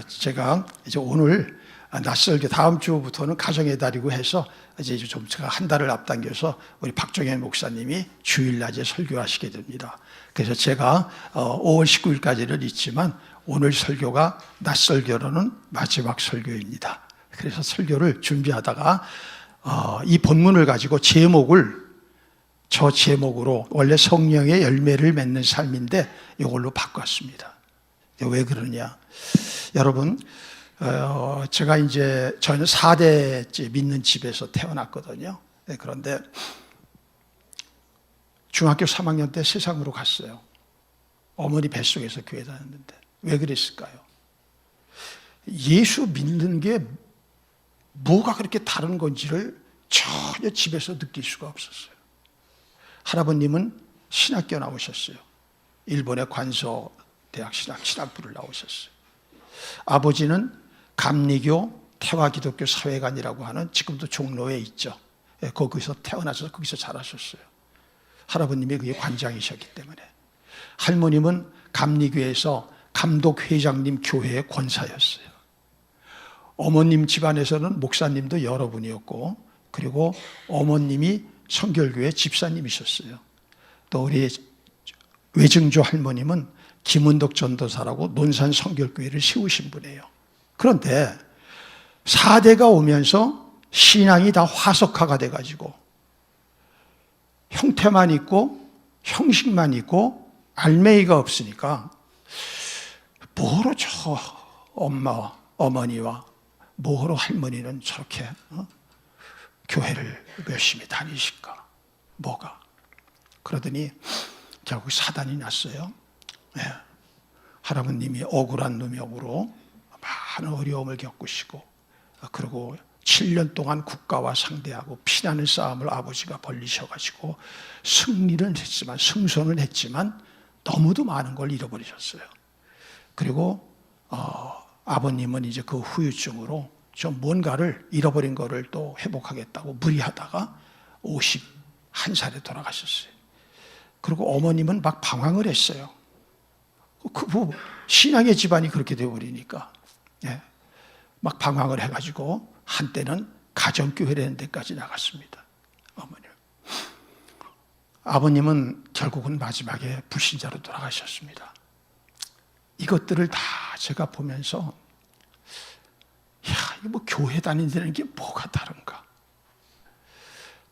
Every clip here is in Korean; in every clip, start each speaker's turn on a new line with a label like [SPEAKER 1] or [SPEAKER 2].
[SPEAKER 1] 제가 이제 오늘 낯설게 다음 주부터는 가정의 달이고 해서 이제 좀 제가 한 달을 앞당겨서 우리 박종현 목사님이 주일낮에 설교하시게 됩니다. 그래서 제가 5월 19일까지는 있지만 오늘 설교가 낯설교로는 마지막 설교입니다. 그래서 설교를 준비하다가 이 본문을 가지고 저 제목으로 원래 성령의 열매를 맺는 삶인데 이걸로 바꿨습니다. 왜 그러냐? 여러분, 제가 저는 4대째 믿는 집에서 태어났거든요. 그런데 중학교 3학년 때 세상으로 갔어요. 어머니 뱃속에서 교회 다녔는데 왜 그랬을까요? 예수 믿는 게 뭐가 그렇게 다른 건지를 전혀 집에서 느낄 수가 없었어요. 할아버님은 신학교 나오셨어요. 일본의 관서대학 신학부를 나오셨어요. 아버지는 감리교 태화기독교 사회관이라고 하는 지금도 종로에 있죠. 거기서 태어나서 거기서 자라셨어요. 할아버님이 그게 관장이셨기 때문에. 할머님은 감리교에서 감독회장님 교회의 권사였어요. 어머님 집안에서는 목사님도 여러분이었고, 그리고 어머님이 성결교회 집사님이셨어요. 또 우리 외증조 할머님은 김은덕 전도사라고 논산 성결교회를 세우신 분이에요. 그런데 4대가 오면서 신앙이 다 화석화가 돼가지고 형태만 있고 형식만 있고 알맹이가 없으니까 뭐로 저 어머니와 뭐로 할머니는 저렇게 교회를 열심히 다니실까? 뭐가? 그러더니 결국 사단이 났어요. 네. 할아버님이 억울한 누명으로 많은 어려움을 겪으시고, 그리고 7년 동안 국가와 상대하고 피나는 싸움을 아버지가 벌리셔가지고 승리는 했지만, 승선은 했지만 너무도 많은 걸 잃어버리셨어요. 그리고 아버님은 이제 그 후유증으로 좀 뭔가를 잃어버린 거를 또 회복하겠다고 무리하다가 51살에 돌아가셨어요. 그리고 어머님은 막 방황을 했어요. 신앙의 집안이 그렇게 되어버리니까. 예. 막 방황을 해가지고 한때는 가정교회라는 데까지 나갔습니다. 어머님. 아버님은 결국은 마지막에 불신자로 돌아가셨습니다. 이것들을 다 제가 보면서 이거 뭐 교회 다닌다는 게 뭐가 다른가?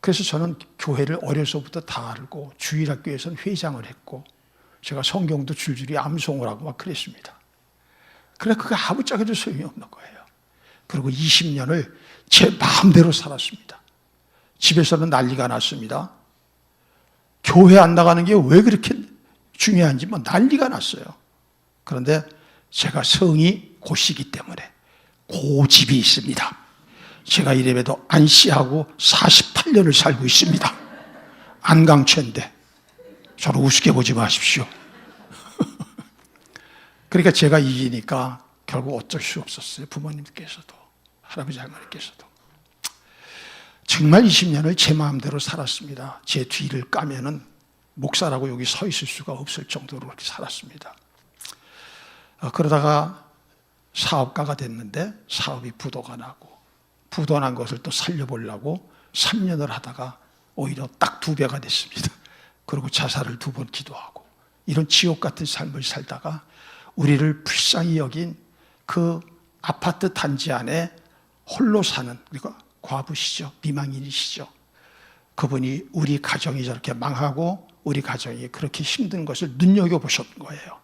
[SPEAKER 1] 그래서 저는 교회를 어려서부터 다 알고 주일학교에서는 회장을 했고 제가 성경도 줄줄이 암송을 하고 막 그랬습니다. 그래 그게 아무짝에도 소용이 없는 거예요. 그리고 20년을 제 마음대로 살았습니다. 집에서는 난리가 났습니다. 교회 안 나가는 게 왜 그렇게 중요한지 뭐 난리가 났어요. 그런데 제가 성이 고시기 때문에 고집이 있습니다. 제가 이래봬도 안씨하고 48년을 살고 있습니다. 안강체인데 저를 우습게 보지 마십시오. 그러니까 제가 이기니까 결국 어쩔 수 없었어요. 부모님께서도 할아버지 할머니께서도. 정말 20년을 제 마음대로 살았습니다. 제 뒤를 까면은 목사라고 여기 서 있을 수가 없을 정도로 그렇게 살았습니다. 그러다가 사업가가 됐는데 사업이 부도가 나고, 부도난 것을 또 살려보려고 3년을 하다가 오히려 딱 2배가 됐습니다. 그리고 자살을 2번 기도하고 이런 지옥 같은 삶을 살다가 우리를 불쌍히 여긴 그 아파트 단지 안에 홀로 사는, 그러니까 과부시죠. 미망인이시죠. 그분이 우리 가정이 저렇게 망하고 우리 가정이 그렇게 힘든 것을 눈여겨보셨던 거예요.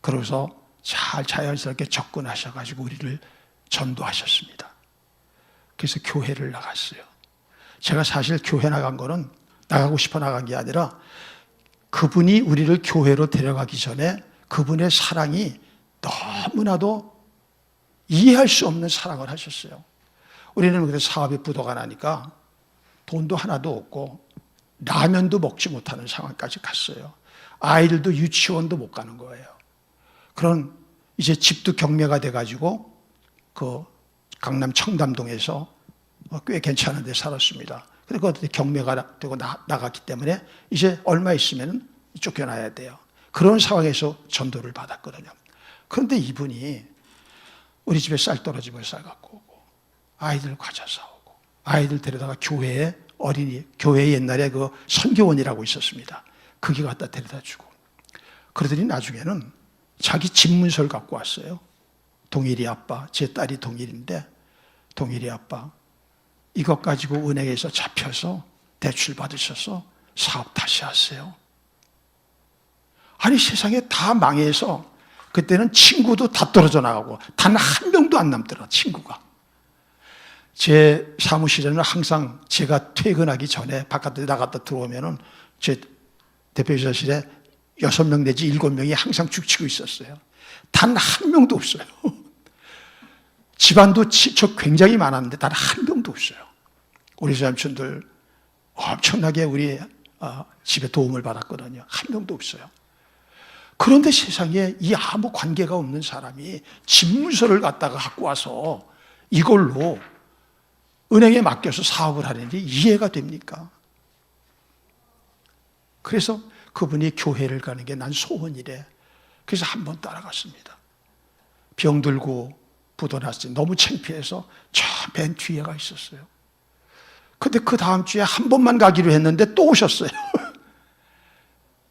[SPEAKER 1] 그래서 잘 자연스럽게 접근하셔가지고 우리를 전도하셨습니다. 그래서 교회를 나갔어요. 제가 사실 교회 나간 거는 나가고 싶어 나간 게 아니라 그분이 우리를 교회로 데려가기 전에 그분의 사랑이 너무나도 이해할 수 없는 사랑을 하셨어요. 우리는 그래서 사업이 부도가 나니까 돈도 하나도 없고 라면도 먹지 못하는 상황까지 갔어요. 아이들도 유치원도 못 가는 거예요. 그런 이제 집도 경매가 돼가지고 그 강남 청담동에서 꽤 괜찮은 데 살았습니다. 그리고 어떻게 경매가 되고 나갔기 때문에 이제 얼마 있으면 쫓겨나야 돼요. 그런 상황에서 전도를 받았거든요. 그런데 이분이 우리 집에 쌀 떨어지면 쌀 갖고 오고, 아이들 과자 사오고, 아이들 데려다가 교회에 옛날에 그 선교원이라고 있었습니다. 거기 갖다 데려다 주고, 그러더니 나중에는 자기 집문서를 갖고 왔어요. 동일이 아빠, 제 딸이 동일인데, 동일이 아빠, 이것 가지고 은행에서 잡혀서 대출 받으셔서 사업 다시 하세요. 아니, 세상에 다 망해서 그때는 친구도 다 떨어져 나가고 단 한 명도 안 남더라, 친구가. 제 사무실에는 항상 제가 퇴근하기 전에 바깥에 나갔다 들어오면은 제 대표이사실에 6명 내지 7명이 항상 죽치고 있었어요. 단 한 명도 없어요. 집안도 친척 굉장히 많았는데 단 한 명도 없어요. 우리 삼촌들 엄청나게 우리 집에 도움을 받았거든요. 한 명도 없어요. 그런데 세상에 이 아무 관계가 없는 사람이 집문서를 갖고 와서 이걸로 은행에 맡겨서 사업을 하는 게 이해가 됩니까? 그래서 그분이 교회를 가는 게 난 소원이래. 그래서 한번 따라갔습니다. 병들고 부도 났어요. 너무 창피해서 저 맨 뒤에 가 있었어요. 근데 그 다음 주에 한 번만 가기로 했는데 또 오셨어요.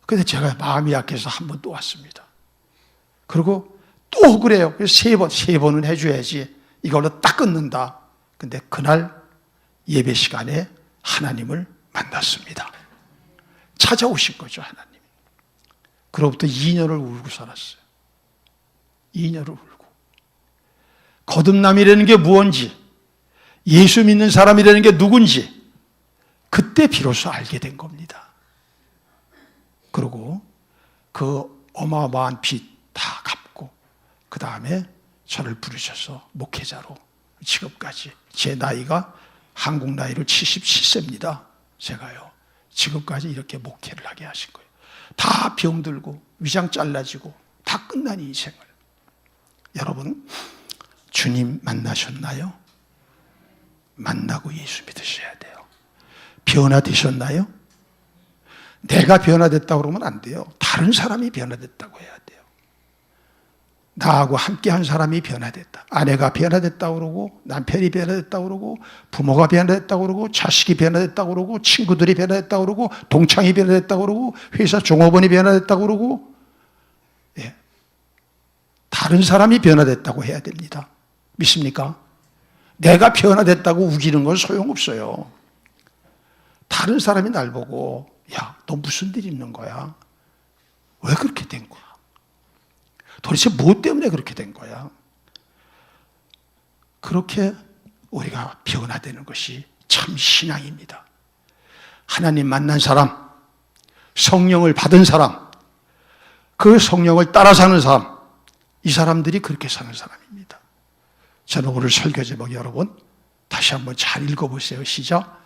[SPEAKER 1] 근데 제가 마음이 약해서 한 번 또 왔습니다. 그리고 또 그래요. 그래서 세 번은 해줘야지. 이걸로 딱 끊는다. 근데 그날 예배 시간에 하나님을 만났습니다. 찾아오신 거죠, 하나님. 그로부터 2년을 울고 살았어요. 2년을 울고. 거듭남이라는 게 무언지, 예수 믿는 사람이라는 게 누군지, 그때 비로소 알게 된 겁니다. 그리고 그 어마어마한 빚 다 갚고, 그 다음에 저를 부르셔서 목회자로 지금까지, 제 나이가 한국 나이로 77세입니다. 제가요. 지금까지 이렇게 목회를 하게 하신 거예요. 다 병들고 위장 잘라지고 다 끝난 인생을. 여러분, 주님 만나셨나요? 만나고 예수 믿으셔야 돼요. 변화되셨나요? 내가 변화됐다고 그러면 안 돼요. 다른 사람이 변화됐다고 해야 돼요. 나하고 함께한 사람이 변화됐다. 아내가 변화됐다고 그러고, 남편이 변화됐다고 그러고, 부모가 변화됐다고 그러고, 자식이 변화됐다고 그러고, 친구들이 변화됐다고 그러고, 동창이 변화됐다고 그러고, 회사 종업원이 변화됐다고 그러고, 예. 다른 사람이 변화됐다고 해야 됩니다. 믿습니까? 내가 변화됐다고 우기는 건 소용없어요. 다른 사람이 날 보고, 야, 너 무슨 일 있는 거야? 왜 그렇게 된 거야? 도대체 무엇 때문에 그렇게 된 거야? 그렇게 우리가 변화되는 것이 참 신앙입니다. 하나님 만난 사람, 성령을 받은 사람, 그 성령을 따라 사는 사람, 이 사람들이 그렇게 사는 사람입니다. 저는 오늘 설교 제목 여러분 다시 한번 잘 읽어보세요. 시작.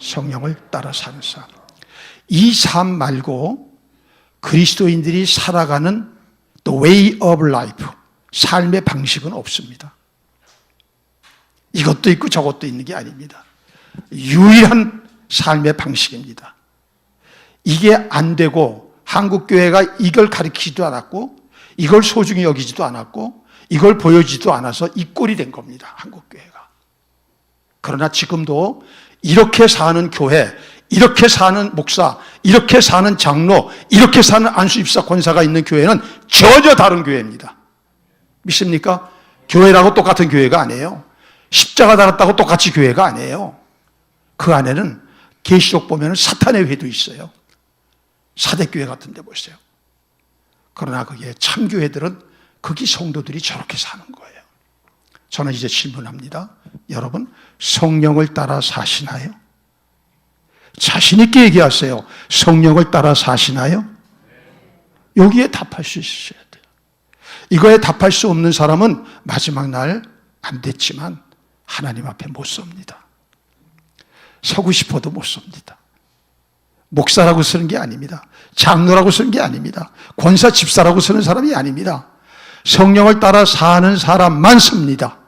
[SPEAKER 1] 성령을 따라 사는 삶. 이 삶 말고 그리스도인들이 살아가는 The way of life, 삶의 방식은 없습니다. 이것도 있고 저것도 있는 게 아닙니다. 유일한 삶의 방식입니다. 이게 안 되고 한국교회가 이걸 가르치지도 않았고, 이걸 소중히 여기지도 않았고, 이걸 보여주지도 않아서 이 꼴이 된 겁니다. 한국교회가. 그러나 지금도 이렇게 사는 교회, 이렇게 사는 목사, 이렇게 사는 장로, 이렇게 사는 안수집사 권사가 있는 교회는 전혀 다른 교회입니다. 믿습니까? 교회라고 똑같은 교회가 아니에요. 십자가 달았다고 똑같이 교회가 아니에요. 그 안에는 계시록 보면 사탄의 회도 있어요. 사대교회 같은 데 보세요. 그러나 그게 참교회들은 거기 성도들이 저렇게 사는 거예요. 저는 이제 질문합니다. 여러분, 성령을 따라 사시나요? 자신 있게 얘기하세요. 성령을 따라 사시나요? 여기에 답할 수 있으셔야 돼요. 이거에 답할 수 없는 사람은 마지막 날 안 됐지만 하나님 앞에 못 섭니다. 서고 싶어도 못 섭니다. 목사라고 쓰는 게 아닙니다. 장로라고 쓰는 게 아닙니다. 권사 집사라고 쓰는 사람이 아닙니다. 성령을 따라 사는 사람만 섭니다.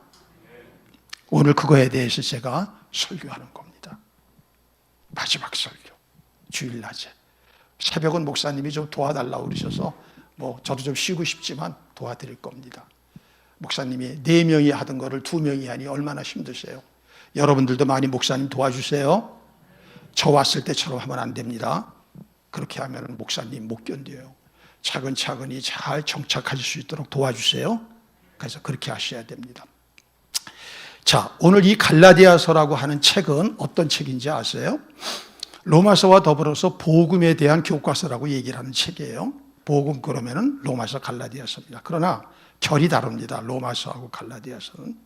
[SPEAKER 1] 오늘 그거에 대해서 제가 설교하는 겁니다. 마지막 설교, 주일낮에 새벽은 목사님이 좀 도와달라고 그러셔서 저도 좀 쉬고 싶지만 도와드릴 겁니다. 목사님이 4명이 하던 거를 2명이 하니 얼마나 힘드세요. 여러분들도 많이 목사님 도와주세요. 저 왔을 때처럼 하면 안 됩니다. 그렇게 하면 목사님 못 견뎌요. 차근차근히 잘 정착하실 수 있도록 도와주세요. 그래서 그렇게 하셔야 됩니다. 자, 오늘 이 갈라디아서라고 하는 책은 어떤 책인지 아세요? 로마서와 더불어서 복음에 대한 교과서라고 얘기를 하는 책이에요. 복음 그러면은 로마서 갈라디아서입니다. 그러나 결이 다릅니다. 로마서하고 갈라디아서는.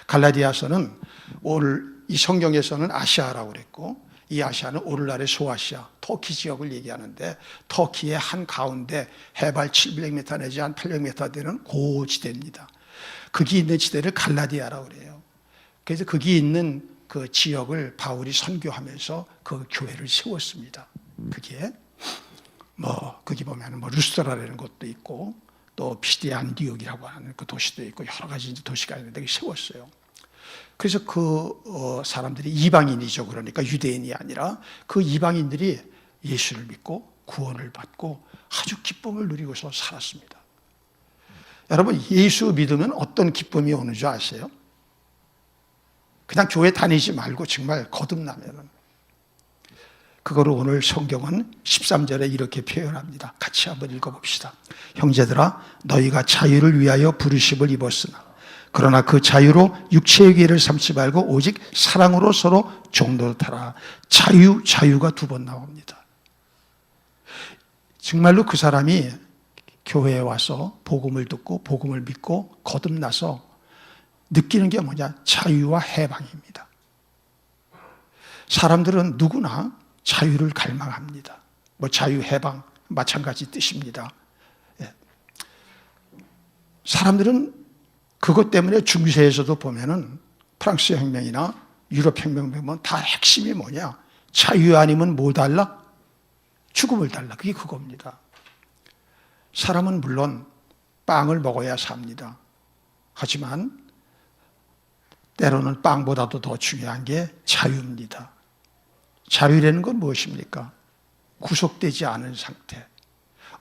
[SPEAKER 1] 갈라디아서는 오늘 이 성경에서는 아시아라고 그랬고, 이 아시아는 오늘날의 소아시아, 터키 지역을 얘기하는데, 터키의 한가운데 해발 700m 내지 한 800m 되는 고지대입니다. 거기 있는 지대를 갈라디아라고 그래요. 그래서 거기 있는 그 지역을 바울이 선교하면서 그 교회를 세웠습니다. 그게 거기 보면 루스트라라는 곳도 있고, 또 피디에 안디옥이라고 하는 그 도시도 있고, 여러 가지 도시가 있는데 세웠어요. 그래서 그 사람들이 이방인이죠. 그러니까 유대인이 아니라 그 이방인들이 예수를 믿고 구원을 받고 아주 기쁨을 누리고서 살았습니다. 여러분, 예수 믿으면 어떤 기쁨이 오는 줄 아세요? 그냥 교회 다니지 말고 정말 거듭나면은, 그거를 오늘 성경은 13절에 이렇게 표현합니다. 같이 한번 읽어봅시다. 형제들아, 너희가 자유를 위하여 부르심을 입었으나 그러나 그 자유로 육체의 기회를 삼지 말고 오직 사랑으로 서로 종노릇하라. 자유가 2번 나옵니다. 정말로 그 사람이 교회에 와서 복음을 듣고 복음을 믿고 거듭나서 느끼는 게 뭐냐? 자유와 해방입니다. 사람들은 누구나 자유를 갈망합니다. 자유, 해방 마찬가지 뜻입니다. 사람들은 그것 때문에 중세에서도 보면은 프랑스 혁명이나 유럽 혁명 보면 다 핵심이 뭐냐? 자유 아니면 뭐 달라? 죽음을 달라. 그게 그겁니다. 사람은 물론 빵을 먹어야 삽니다. 하지만 때로는 빵보다도 더 중요한 게 자유입니다. 자유라는 건 무엇입니까? 구속되지 않은 상태.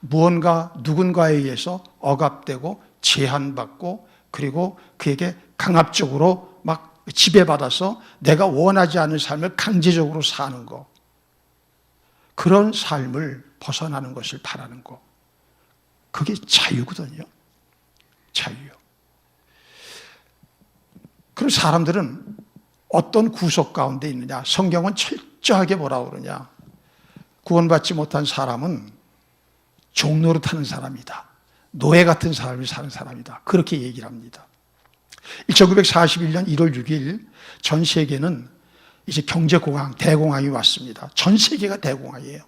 [SPEAKER 1] 무언가 누군가에 의해서 억압되고 제한받고, 그리고 그에게 강압적으로 막 지배받아서 내가 원하지 않은 삶을 강제적으로 사는 거. 그런 삶을 벗어나는 것을 바라는 거. 그게 자유거든요. 자유요. 그럼 사람들은 어떤 구속 가운데 있느냐? 성경은 철저하게 뭐라고 그러냐? 구원받지 못한 사람은 종노릇하는 사람이다. 노예 같은 삶을 사는 사람이다. 그렇게 얘기를 합니다. 1941년 1월 6일 전 세계는 이제 경제공황, 대공황이 왔습니다. 전 세계가 대공황이에요.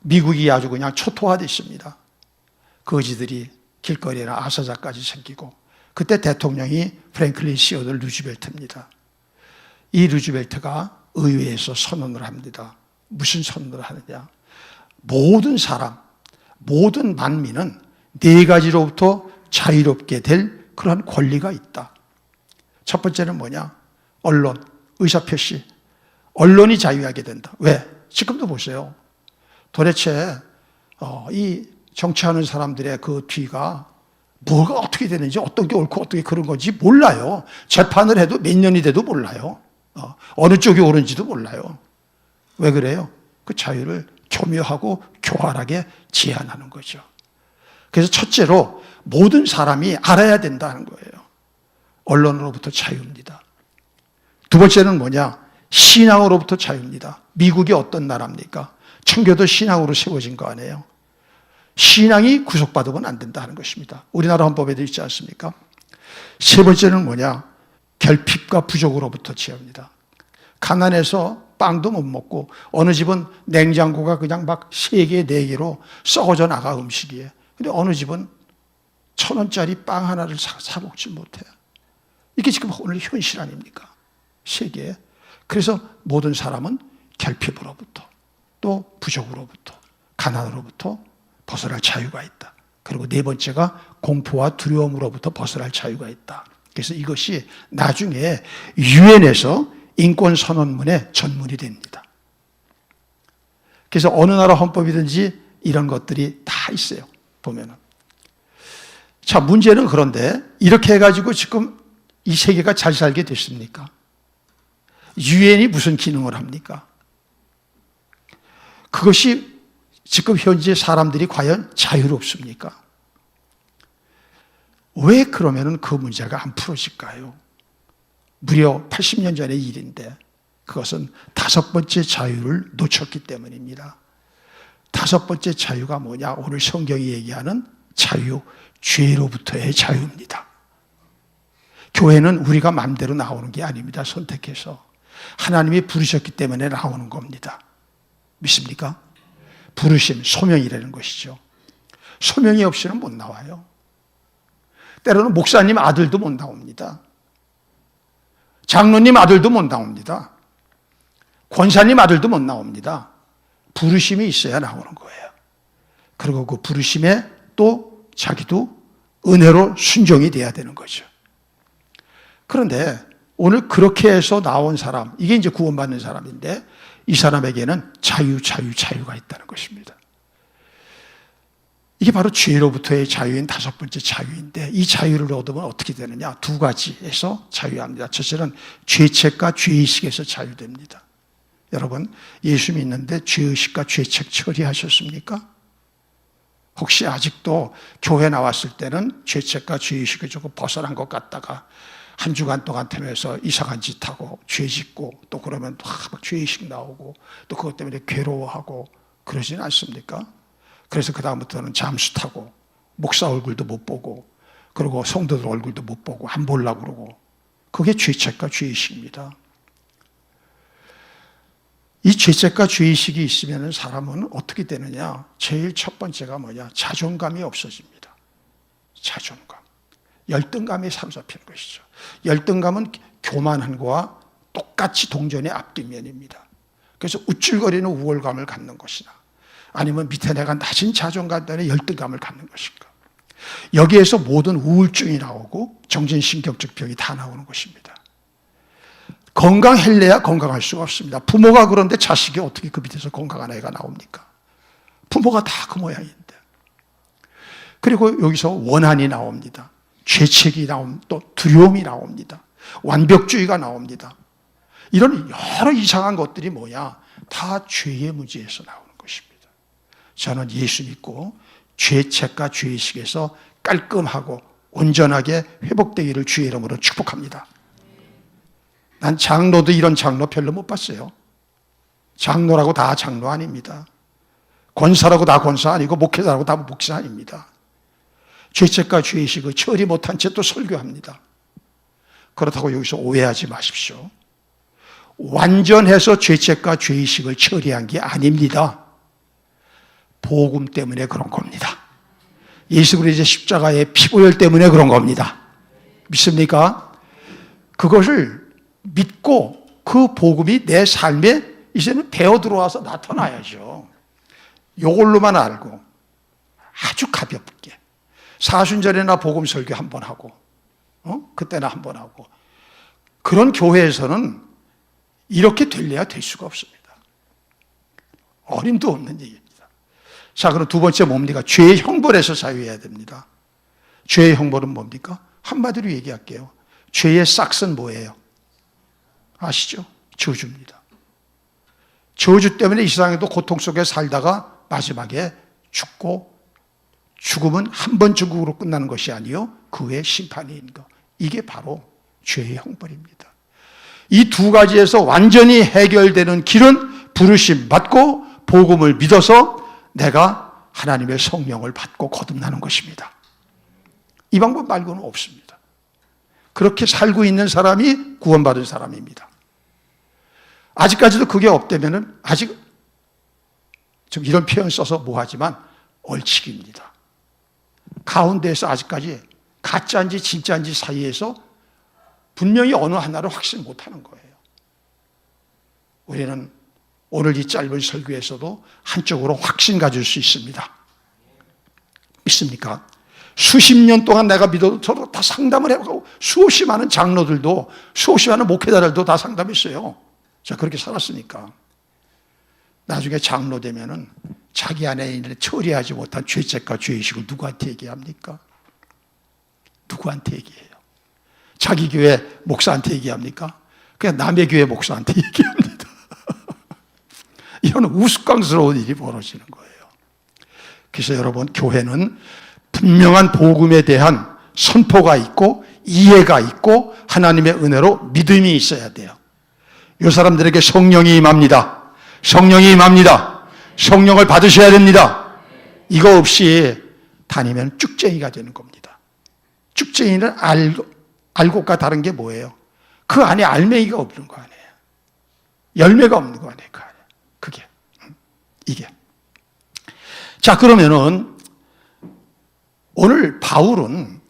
[SPEAKER 1] 미국이 아주 그냥 초토화됐습니다. 거지들이 길거리에나 아사자까지 생기고, 그때 대통령이 프랭클린 시어도 루즈벨트입니다. 이 루즈벨트가 의회에서 선언을 합니다. 무슨 선언을 하느냐? 모든 사람, 모든 만민은 4가지로부터 자유롭게 될 그러한 권리가 있다. 첫 번째는 뭐냐? 언론, 의사표시. 언론이 자유하게 된다. 왜? 지금도 보세요. 도대체 이 정치하는 사람들의 그 뒤가 뭐가 어떻게 되는지, 어떤 게 옳고 어떻게 그런 건지 몰라요. 재판을 해도 몇 년이 돼도 몰라요. 어느 쪽이 옳은지도 몰라요. 왜 그래요? 그 자유를 교묘하고 교활하게 제한하는 거죠. 그래서 첫째로 모든 사람이 알아야 된다는 거예요. 언론으로부터 자유입니다. 두 번째는 뭐냐? 신앙으로부터 자유입니다. 미국이 어떤 나라입니까? 청교도 신앙으로 세워진 거 아니에요? 신앙이 구속받으면 안 된다는 것입니다. 우리나라 헌법에도 있지 않습니까? 세 번째는 뭐냐? 결핍과 부족으로부터 자유입니다. 가난해서 빵도 못 먹고, 어느 집은 냉장고가 그냥 막 3개, 4개로 썩어져 나가 음식이에요. 근데 어느 집은 1,000원짜리 빵 하나를 사 먹지 못해요. 이게 지금 오늘 현실 아닙니까? 세계에. 그래서 모든 사람은 결핍으로부터, 또 부족으로부터, 가난으로부터 벗어날 자유가 있다. 그리고 4번째가 공포와 두려움으로부터 벗어날 자유가 있다. 그래서 이것이 나중에 유엔에서 인권선언문의 전문이 됩니다. 그래서 어느 나라 헌법이든지 이런 것들이 다 있어요. 보면은. 자, 문제는 그런데 이렇게 해가지고 지금 이 세계가 잘 살게 됐습니까? 유엔이 무슨 기능을 합니까? 그것이 지금 현재 사람들이 과연 자유롭습니까? 왜 그러면은 그 문제가 안 풀어질까요? 무려 80년 전의 일인데 그것은 다섯 번째 자유를 놓쳤기 때문입니다. 다섯 번째 자유가 뭐냐? 오늘 성경이 얘기하는 자유, 죄로부터의 자유입니다. 교회는 우리가 마음대로 나오는 게 아닙니다. 선택해서. 하나님이 부르셨기 때문에 나오는 겁니다. 믿습니까? 부르심, 소명이라는 것이죠. 소명이 없이는 못 나와요. 때로는 목사님 아들도 못 나옵니다. 장로님 아들도 못 나옵니다. 권사님 아들도 못 나옵니다. 부르심이 있어야 나오는 거예요. 그리고 그 부르심에 또 자기도 은혜로 순종이 돼야 되는 거죠. 그런데 오늘 그렇게 해서 나온 사람, 이게 이제 구원받는 사람인데 이 사람에게는 자유가 있다는 것입니다. 이게 바로 죄로부터의 자유인 다섯 번째 자유인데 이 자유를 얻으면 어떻게 되느냐? 두 가지에서 자유합니다. 첫째는 죄책과 죄의식에서 자유됩니다. 여러분, 예수 믿는데 죄의식과 죄책 처리하셨습니까? 혹시 아직도 교회 나왔을 때는 죄책과 죄의식이 조금 벗어난 것 같다가 한 주간 동안 되면서 이상한 짓 하고 죄 짓고 또 그러면 막 죄의식 나오고 또 그것 때문에 괴로워하고 그러진 않습니까? 그래서 그 다음부터는 잠수 타고 목사 얼굴도 못 보고 그리고 성도들 얼굴도 못 보고 안 보려고 그러고 그게 죄책과 죄의식입니다. 이 죄책과 죄의식이 있으면 사람은 어떻게 되느냐? 제일 첫 번째가 뭐냐? 자존감이 없어집니다. 자존감. 열등감이 사로잡히는 것이죠. 열등감은 교만한 거와 똑같이 동전의 앞뒷면입니다. 그래서 우쭐거리는 우월감을 갖는 것이나 아니면 밑에 내가 낮은 자존감 때문에 열등감을 갖는 것인가. 여기에서 모든 우울증이 나오고 정신신경적 병이 다 나오는 것입니다. 건강할래야 건강할 수가 없습니다. 부모가 그런데 자식이 어떻게 그 밑에서 건강한 애가 나옵니까? 부모가 다 그 모양인데. 그리고 여기서 원한이 나옵니다. 죄책이 나옵니다. 또 두려움이 나옵니다. 완벽주의가 나옵니다. 이런 여러 이상한 것들이 뭐냐? 다 죄의 문제에서 나오는 것입니다. 저는 예수 믿고 죄책과 죄의식에서 깔끔하고 온전하게 회복되기를 주의 이름으로 축복합니다. 난 장로도 이런 장로 별로 못 봤어요. 장로라고 다 장로 아닙니다. 권사라고 다 권사 아니고 목회자라고 다 목사 아닙니다. 죄책과 죄의식을 처리 못한 채 또 설교합니다. 그렇다고 여기서 오해하지 마십시오. 완전해서 죄책과 죄의식을 처리한 게 아닙니다. 복음 때문에 그런 겁니다. 예수 그리스도의 십자가의 피보혈 때문에 그런 겁니다. 믿습니까? 그것을 믿고 그 복음이 내 삶에 이제는 배어 들어와서 나타나야죠. 이걸로만 알고 아주 가볍게 사순절에나 복음 설교 한 번 하고 그때나 한 번 하고 그런 교회에서는 이렇게 될래야 될 수가 없습니다. 어림도 없는 얘기입니다. 자, 그럼 두 번째 뭡니까? 죄의 형벌에서 자유해야 됩니다. 죄의 형벌은 뭡니까? 한마디로 얘기할게요. 죄의 싹은 뭐예요? 아시죠? 저주입니다. 저주 때문에 이 세상에도 고통 속에 살다가 마지막에 죽고 죽음은 한 번 죽음으로 끝나는 것이 아니요 그 후에 심판인 것. 이게 바로 죄의 형벌입니다. 이 두 가지에서 완전히 해결되는 길은 부르심 받고 복음을 믿어서 내가 하나님의 성령을 받고 거듭나는 것입니다. 이 방법 말고는 없습니다. 그렇게 살고 있는 사람이 구원받은 사람입니다. 아직까지도 그게 없다면은 아직 좀 이런 표현 써서 뭐하지만 얼치기입니다. 가운데에서 아직까지 가짜인지 진짜인지 사이에서 분명히 어느 하나를 확신 못하는 거예요. 우리는 오늘 이 짧은 설교에서도 한쪽으로 확신 가질 수 있습니다. 믿습니까? 수십 년 동안 내가 믿어도 저도 다 상담을 해보고 수없이 많은 장로들도 수없이 많은 목회자들도 다 상담했어요. 자, 그렇게 살았으니까. 나중에 장로 되면은 자기 안에 있는 처리하지 못한 죄책과 죄의식을 누구한테 얘기합니까? 누구한테 얘기해요? 자기 교회 목사한테 얘기합니까? 그냥 남의 교회 목사한테 얘기합니다. 이런 우스꽝스러운 일이 벌어지는 거예요. 그래서 여러분, 교회는 분명한 복음에 대한 선포가 있고 이해가 있고 하나님의 은혜로 믿음이 있어야 돼요. 이 사람들에게 성령이 임합니다. 성령이 임합니다. 성령을 받으셔야 됩니다. 이거 없이 다니면 쭉쟁이가 되는 겁니다. 쭉쟁이는 알곡과 다른 게 뭐예요? 그 안에 알맹이가 없는 거 아니에요. 열매가 없는 거 아니에요. 그 안에. 그게. 이게. 자, 그러면은 오늘 바울은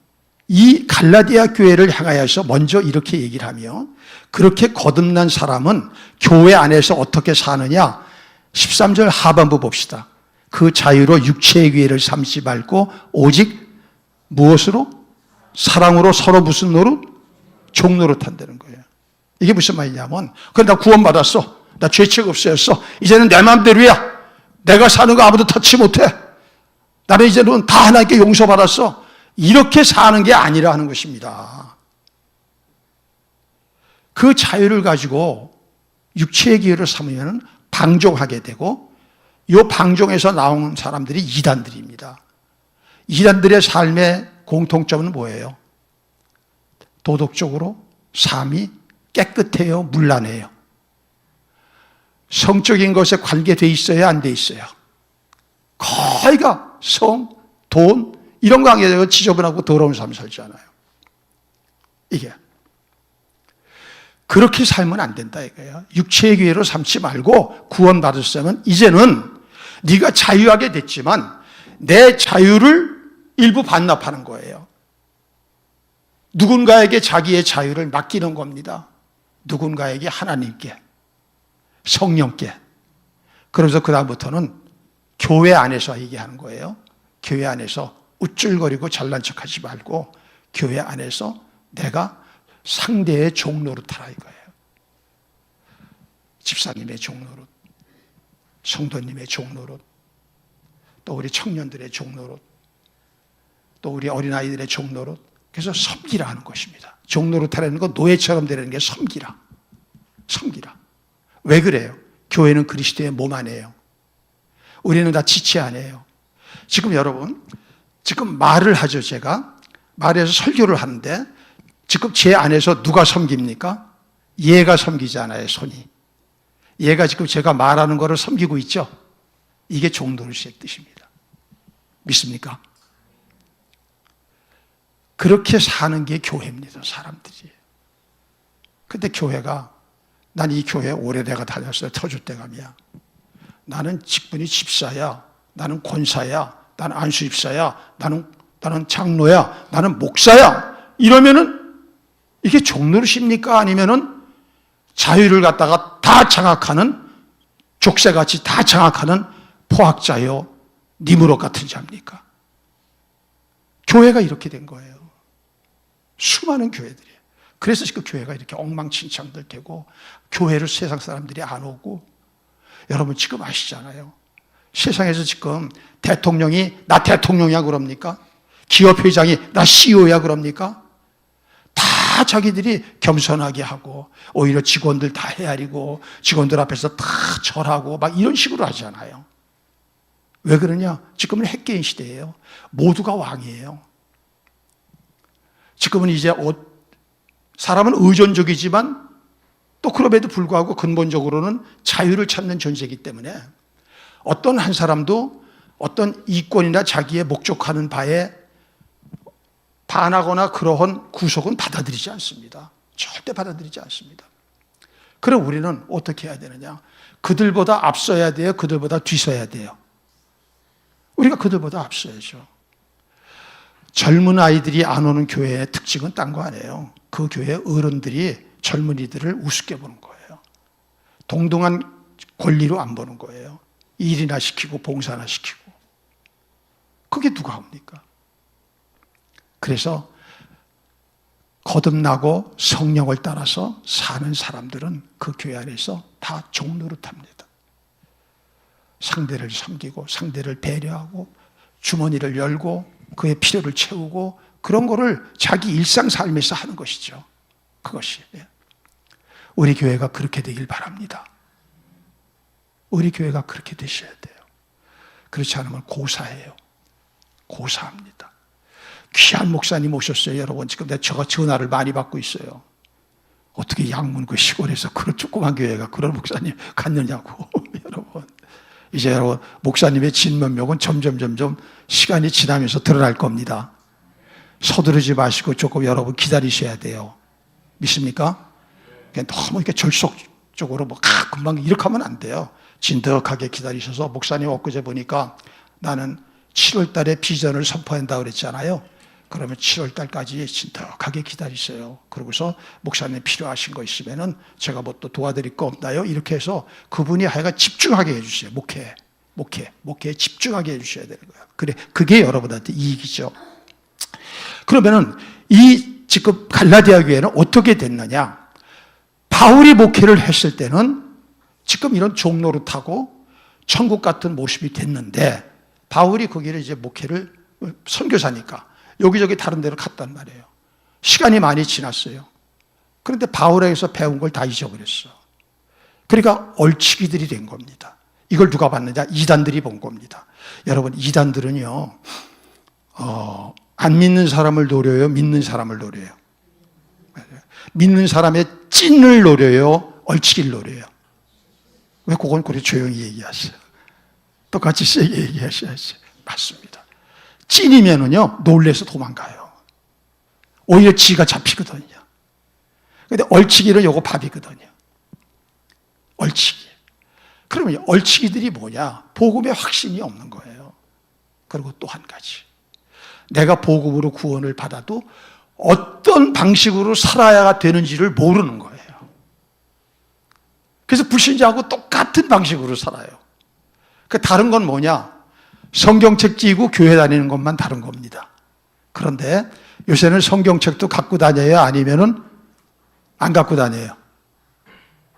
[SPEAKER 1] 이 갈라디아 교회를 향하여서 먼저 이렇게 얘기를 하며, 그렇게 거듭난 사람은 교회 안에서 어떻게 사느냐? 13절 하반부 봅시다. 그 자유로 육체의 기회를 삼지 말고 오직 무엇으로? 사랑으로 서로 무슨 노릇? 종노릇 한다는 거예요. 이게 무슨 말이냐면, 그래 나 구원받았어. 나 죄책 없어졌어. 이제는 내 마음대로야. 내가 사는 거 아무도 터치 못해. 나는 이제는 다 하나님께 용서받았어. 이렇게 사는 게 아니라 하는 것입니다. 그 자유를 가지고 육체의 기회를 삼으면 방종하게 되고, 이 방종에서 나오는 사람들이 이단들입니다. 이단들의 삶의 공통점은 뭐예요? 도덕적으로 삶이 깨끗해요, 문란해요? 성적인 것에 관계돼 있어야 안 돼 있어요? 거의가 성, 돈 이런 관계가 지저분하고 더러운 삶을 살잖아요. 이게 그렇게 살면 안 된다 이거예요. 육체의 기회로 삼지 말고 구원받았으면 이제는 네가 자유하게 됐지만 내 자유를 일부 반납하는 거예요. 누군가에게 자기의 자유를 맡기는 겁니다. 누군가에게 하나님께, 성령께. 그래서 그 다음부터는 교회 안에서 얘기하는 거예요. 교회 안에서 우쭐거리고 잘난 척하지 말고 교회 안에서 내가 상대의 종노릇하라 이거예요. 집사님의 종노릇, 성도님의 종노릇, 또 우리 청년들의 종노릇, 또 우리 어린아이들의 종노릇. 그래서 섬기라 하는 것입니다. 종노릇하라는 건 노예처럼 되는 게 섬기라. 섬기라. 왜 그래요? 교회는 그리스도의 몸 안에요. 우리는 다 지체 안에요. 지금 여러분, 지금 말을 하죠. 제가 말해서 설교를 하는데 지금 제 안에서 누가 섬깁니까? 얘가 섬기잖아요. 손이. 얘가 지금 제가 말하는 거를 섬기고 있죠. 이게 종노릇의 뜻입니다. 믿습니까? 그렇게 사는 게 교회입니다. 사람들이. 근데 교회가, 난 이 교회 오래 내가 다녔어요. 터줏대감이야. 나는 직분이 집사야. 나는 권사야. 나는 안수집사야. 나는 장로야. 나는 목사야. 이러면은 이게 종노릇입니까? 아니면은 자유를 갖다가 다 장악하는, 족쇄같이 다 장악하는 포학자요, 니무롯 같은 자입니까? 교회가 이렇게 된 거예요. 수많은 교회들이에요. 그래서 지금 교회가 이렇게 엉망진창들 되고 교회를 세상 사람들이 안 오고. 여러분 지금 아시잖아요. 세상에서 지금 대통령이 나 대통령이야 그럽니까? 기업 회장이 나 CEO야 그럽니까? 다 자기들이 겸손하게 하고 오히려 직원들 다 헤아리고 직원들 앞에서 다 절하고 막 이런 식으로 하잖아요. 왜 그러냐? 지금은 핵개인 시대예요. 모두가 왕이에요. 지금은 이제 사람은 의존적이지만 또 그럼에도 불구하고 근본적으로는 자유를 찾는 존재이기 때문에 어떤 한 사람도 어떤 이권이나 자기의 목적하는 바에 반하거나 그러한 구속은 받아들이지 않습니다. 절대 받아들이지 않습니다. 그럼 우리는 어떻게 해야 되느냐? 그들보다 앞서야 돼요? 그들보다 뒤서야 돼요? 우리가 그들보다 앞서야죠. 젊은 아이들이 안 오는 교회의 특징은 딴 거 아니에요. 그 교회 어른들이 젊은이들을 우습게 보는 거예요. 동등한 권리로 안 보는 거예요. 일이나 시키고 봉사나 시키고. 그게 누가 합니까? 그래서 거듭나고 성령을 따라서 사는 사람들은 그 교회 안에서 다 종노릇합니다. 상대를 섬기고 상대를 배려하고 주머니를 열고 그의 필요를 채우고 그런 거를 자기 일상 삶에서 하는 것이죠. 그것이. 우리 교회가 그렇게 되길 바랍니다. 우리 교회가 그렇게 되셔야 돼요. 그렇지 않으면 고사해요. 고사합니다. 귀한 목사님 오셨어요, 여러분. 지금 제가 전화를 많이 받고 있어요. 어떻게 양문 그 시골에서 그런 조그만 교회가 그런 목사님 갔느냐고. 여러분. 이제 여러분, 목사님의 진면목은 점점 시간이 지나면서 드러날 겁니다. 서두르지 마시고 조금 여러분 기다리셔야 돼요. 믿습니까? 너무 이렇게 절속적으로 금방 이렇게 하면 안 돼요. 진득하게 기다리셔서, 목사님 엊그제 보니까 나는 7월 달에 비전을 선포한다 그랬잖아요. 그러면 7월 달까지 진득하게 기다리세요. 그러고서 목사님 필요하신 거 있으면은 제가 뭐 또 도와드릴 거 없나요? 이렇게 해서 그분이 하여간 집중하게 해주세요. 목회에 집중하게 해주셔야 되는 거예요. 그래, 그게 여러분한테 이익이죠. 그러면은 이 지금 갈라디아 교회는 어떻게 됐느냐? 바울이 목회를 했을 때는 지금 이런 종노릇하고 천국 같은 모습이 됐는데, 바울이 거기를 이제 목회를 선교사니까 여기저기 다른 데로 갔단 말이에요. 시간이 많이 지났어요. 그런데 바울에게서 배운 걸 다 잊어버렸어. 그러니까 얼치기들이 된 겁니다. 이걸 누가 봤느냐? 이단들이 본 겁니다. 여러분, 이단들은요, 안 믿는 사람을 노려요? 믿는 사람을 노려요? 믿는 사람의 찐을 노려요? 얼치기를 노려요? 왜 그건 그렇게 조용히 얘기하세요? 똑같이 세게 얘기하셔야지. 맞습니다. 찐이면은요, 놀래서 도망가요. 오히려 지가 잡히거든요. 근데 얼치기는 요거 밥이거든요. 얼치기. 그러면 얼치기들이 뭐냐? 복음의 확신이 없는 거예요. 그리고 또 한 가지. 내가 복음으로 구원을 받아도 어떤 방식으로 살아야 되는지를 모르는 거예요. 그래서 불신자하고 똑같은 방식으로 살아요. 그 다른 건 뭐냐? 성경책 띄고 교회 다니는 것만 다른 겁니다. 그런데 요새는 성경책도 갖고 다녀요? 아니면은 안 갖고 다녀요?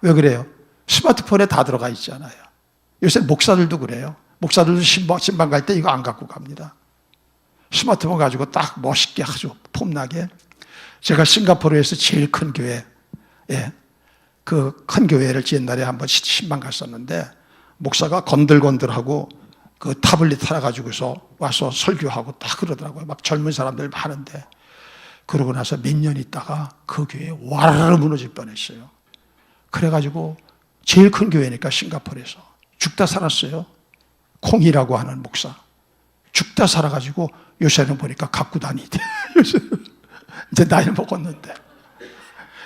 [SPEAKER 1] 왜 그래요? 스마트폰에 다 들어가 있잖아요. 요새 목사들도 그래요. 목사들도 신방 갈 때 이거 안 갖고 갑니다. 스마트폰 가지고 딱 멋있게 아주 폼나게. 제가 싱가포르에서 제일 큰 교회, 그 큰 교회를 옛날에 한번 신방 갔었는데, 목사가 건들건들하고 그 타블릿 하나 가지고서 와서 설교하고 딱 그러더라고요. 막 젊은 사람들 많은데. 그러고 나서 몇 년 있다가 그 교회 와르르 무너질 뻔했어요. 그래가지고 제일 큰 교회니까 싱가포르에서 죽다 살았어요. 콩이라고 하는 목사. 죽다 살아가지고 요새는 보니까 갖고 다니대. 이제 나이를 먹었는데.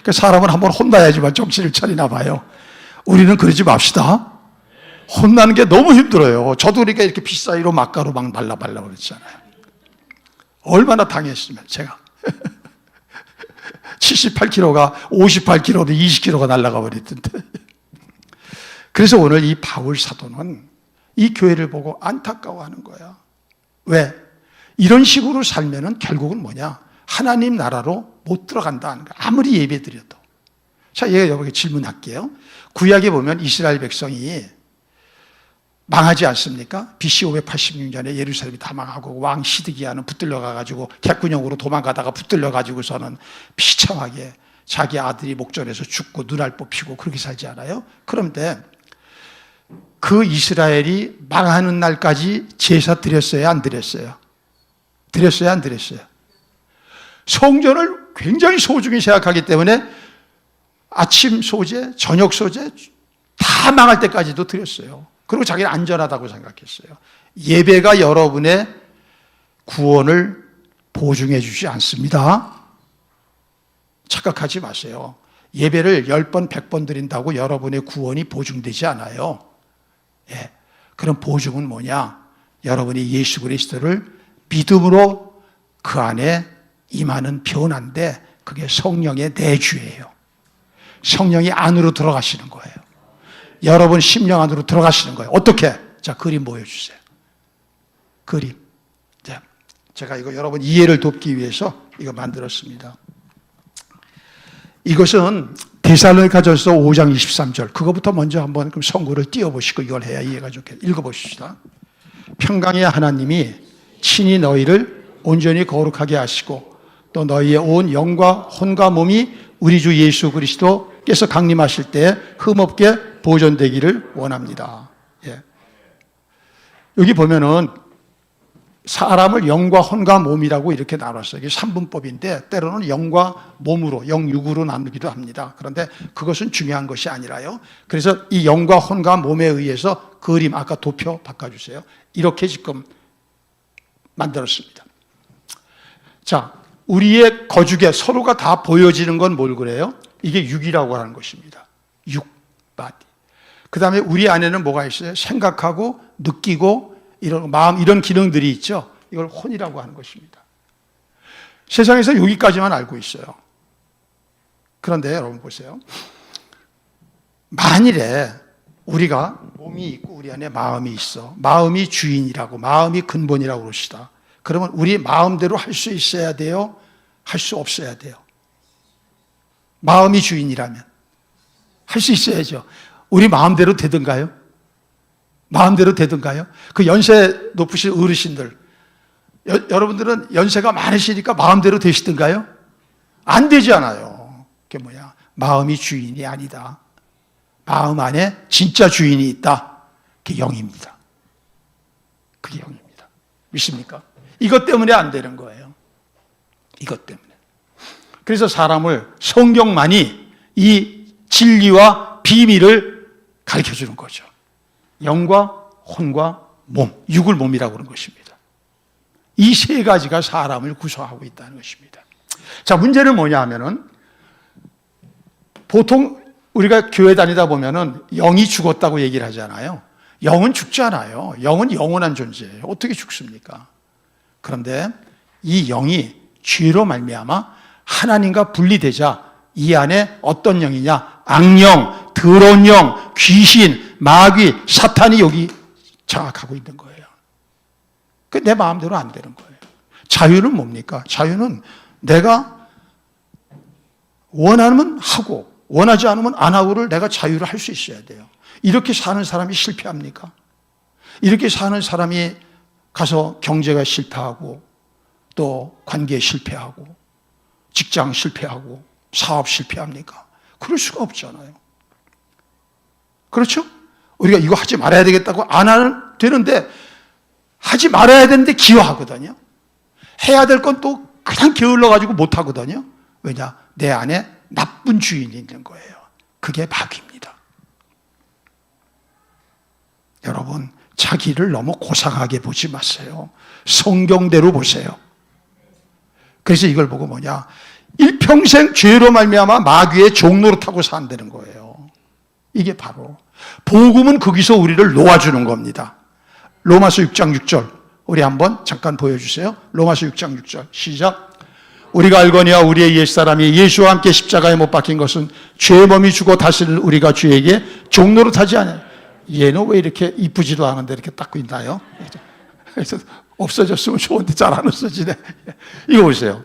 [SPEAKER 1] 그 사람은 한번 혼나야지만 정신을 차리나 봐요. 우리는 그러지 맙시다. 혼나는 게 너무 힘들어요. 저도 그러니까 이렇게 비싸이로 막가로 막 발라 그랬잖아요. 얼마나 당했으면 제가 78kg가 58kg로 20kg가 날아가 버렸던데. 그래서 오늘 이 바울 사도는 이 교회를 보고 안타까워하는 거야. 왜? 이런 식으로 살면은 결국은 뭐냐? 하나님 나라로 못 들어간다는 거야. 아무리 예배 드려도. 자, 얘가 여기 질문할게요. 구약에 보면 이스라엘 백성이 망하지 않습니까? BC 586년에 예루살렘이 다 망하고 왕 시드기야는 붙들려 가가지고 객군형으로 도망가다가 붙들려 가지고서는 비참하게 자기 아들이 목전에서 죽고 눈알 뽑히고 그렇게 살지 않아요? 그런데 그 이스라엘이 망하는 날까지 제사 드렸어요? 안 드렸어요? 드렸어요? 안 드렸어요? 성전을 굉장히 소중히 생각하기 때문에 아침 소제, 저녁 소제 다 망할 때까지도 드렸어요. 그리고 자기는 안전하다고 생각했어요. 예배가 여러분의 구원을 보증해 주지 않습니다. 착각하지 마세요. 예배를 10번, 100번 드린다고 여러분의 구원이 보증되지 않아요. 예. 그런 보증은 뭐냐? 여러분이 예수 그리스도를 믿음으로 그 안에 임하는 변화인데, 그게 성령의 내주예요. 성령이 안으로 들어가시는 거예요. 여러분 심령 안으로 들어가시는 거예요. 어떻게? 자, 그림 보여주세요. 그림. 자, 제가 이거 여러분 이해를 돕기 위해서 이거 만들었습니다. 이것은 데살로니가전서 5장 23절. 그거부터 먼저 한번 그럼 성구를 띄워보시고 이걸 해야 이해가 좋겠어요. 읽어보십시다. 평강의 하나님이 친히 너희를 온전히 거룩하게 하시고 또 너희의 온 영과 혼과 몸이 우리 주 예수 그리스도께서 강림하실 때 흠없게 보존되기를 원합니다. 예. 여기 보면은 사람을 영과 혼과 몸이라고 이렇게 나눴어요. 이게 3분법인데 때로는 영과 몸으로, 영육으로 나누기도 합니다. 그런데 그것은 중요한 것이 아니라요. 그래서 이 영과 혼과 몸에 의해서 그림, 아까 도표 바꿔주세요. 이렇게 지금 만들었습니다. 자, 우리의 거죽에 서로가 다 보여지는 건 뭘 그래요? 이게 육이라고 하는 것입니다. 육, 바디. 그 다음에 우리 안에는 뭐가 있어요? 생각하고 느끼고 이런 마음, 이런 기능들이 있죠. 이걸 혼이라고 하는 것입니다. 세상에서 여기까지만 알고 있어요. 그런데 여러분 보세요. 만일에 우리가 몸이 있고 우리 안에 마음이 있어. 마음이 주인이라고, 마음이 근본이라고 그럽시다. 그러면 우리 마음대로 할 수 있어야 돼요? 할 수 없어야 돼요? 마음이 주인이라면 할 수 있어야죠. 우리 마음대로 되든가요? 마음대로 되든가요? 그 연세 높으신 어르신들, 여러분들은 연세가 많으시니까 마음대로 되시든가요? 안 되잖아요. 그게 뭐야? 마음이 주인이 아니다. 마음 안에 진짜 주인이 있다. 그게 영입니다. 그게 영입니다. 믿습니까? 이것 때문에 안 되는 거예요. 이것 때문에. 그래서 사람을 성경만이 이 진리와 비밀을 가르쳐 주는 거죠. 영과 혼과 몸, 육을 몸이라고 그러는 것입니다. 이 세 가지가 사람을 구성하고 있다는 것입니다. 자, 문제는 뭐냐 하면은 보통 우리가 교회 다니다 보면은 영이 죽었다고 얘기를 하잖아요. 영은 죽지 않아요. 영은 영원한 존재예요. 어떻게 죽습니까? 그런데 이 영이 죄로 말미암아 하나님과 분리되자 이 안에 어떤 영이냐? 악령, 더러운 영, 귀신, 마귀, 사탄이 여기 장악하고 있는 거예요. 그 내 마음대로 안 되는 거예요. 자유는 뭡니까? 자유는 내가 원하면 하고 원하지 않으면 안 하고를 내가 자유를 할 수 있어야 돼요. 이렇게 사는 사람이 실패합니까? 이렇게 사는 사람이 가서 경제가 실패하고 또 관계에 실패하고 직장 실패하고 사업 실패합니까? 그럴 수가 없잖아요. 그렇죠? 우리가 이거 하지 말아야 되겠다고 안 하는 되는데 하지 말아야 되는데 기여하거든요. 해야 될 건 또 그냥 게을러 가지고 못 하거든요. 왜냐? 내 안에 나쁜 주인이 있는 거예요. 그게 마귀입니다. 여러분, 자기를 너무 고상하게 보지 마세요. 성경대로 보세요. 그래서 이걸 보고 뭐냐? 일평생 죄로 말미암아 마귀의 종로로 타고 산다는 거예요. 이게 바로 복음은 거기서 우리를 놓아주는 겁니다. 로마서 6장 6절 우리 한번 잠깐 보여주세요. 로마서 6장 6절 시작. 우리가 알거니와 우리의 옛사람이 예수와 함께 십자가에 못 박힌 것은 죄의 몸이 죽어 다시는 우리가 죄에게 종로로 타지 않아요. 얘는 왜 이렇게 이쁘지도 않은데 이렇게 닦고 있나요? 그래서 없어졌으면 좋은데 잘 안 없어지네. 이거 보세요.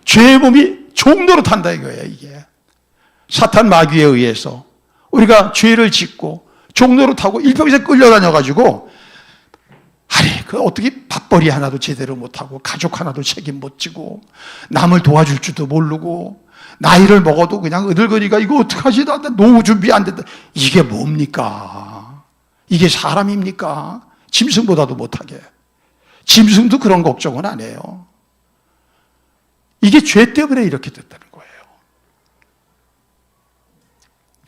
[SPEAKER 1] 죄의 몸이 종로로 탄다 이거예요. 이게 사탄 마귀에 의해서 우리가 죄를 짓고 종로로 타고 일평생 끌려다녀가지고 아니 그 어떻게 밥벌이 하나도 제대로 못하고 가족 하나도 책임 못 지고 남을 도와줄 줄도 모르고 나이를 먹어도 그냥 으들거리가 이거 어떡하지? 나 노후 준비 안 된다. 이게 뭡니까? 이게 사람입니까? 짐승보다도 못하게. 짐승도 그런 걱정은 안 해요. 이게 죄 때문에 이렇게 됐다는 거예요.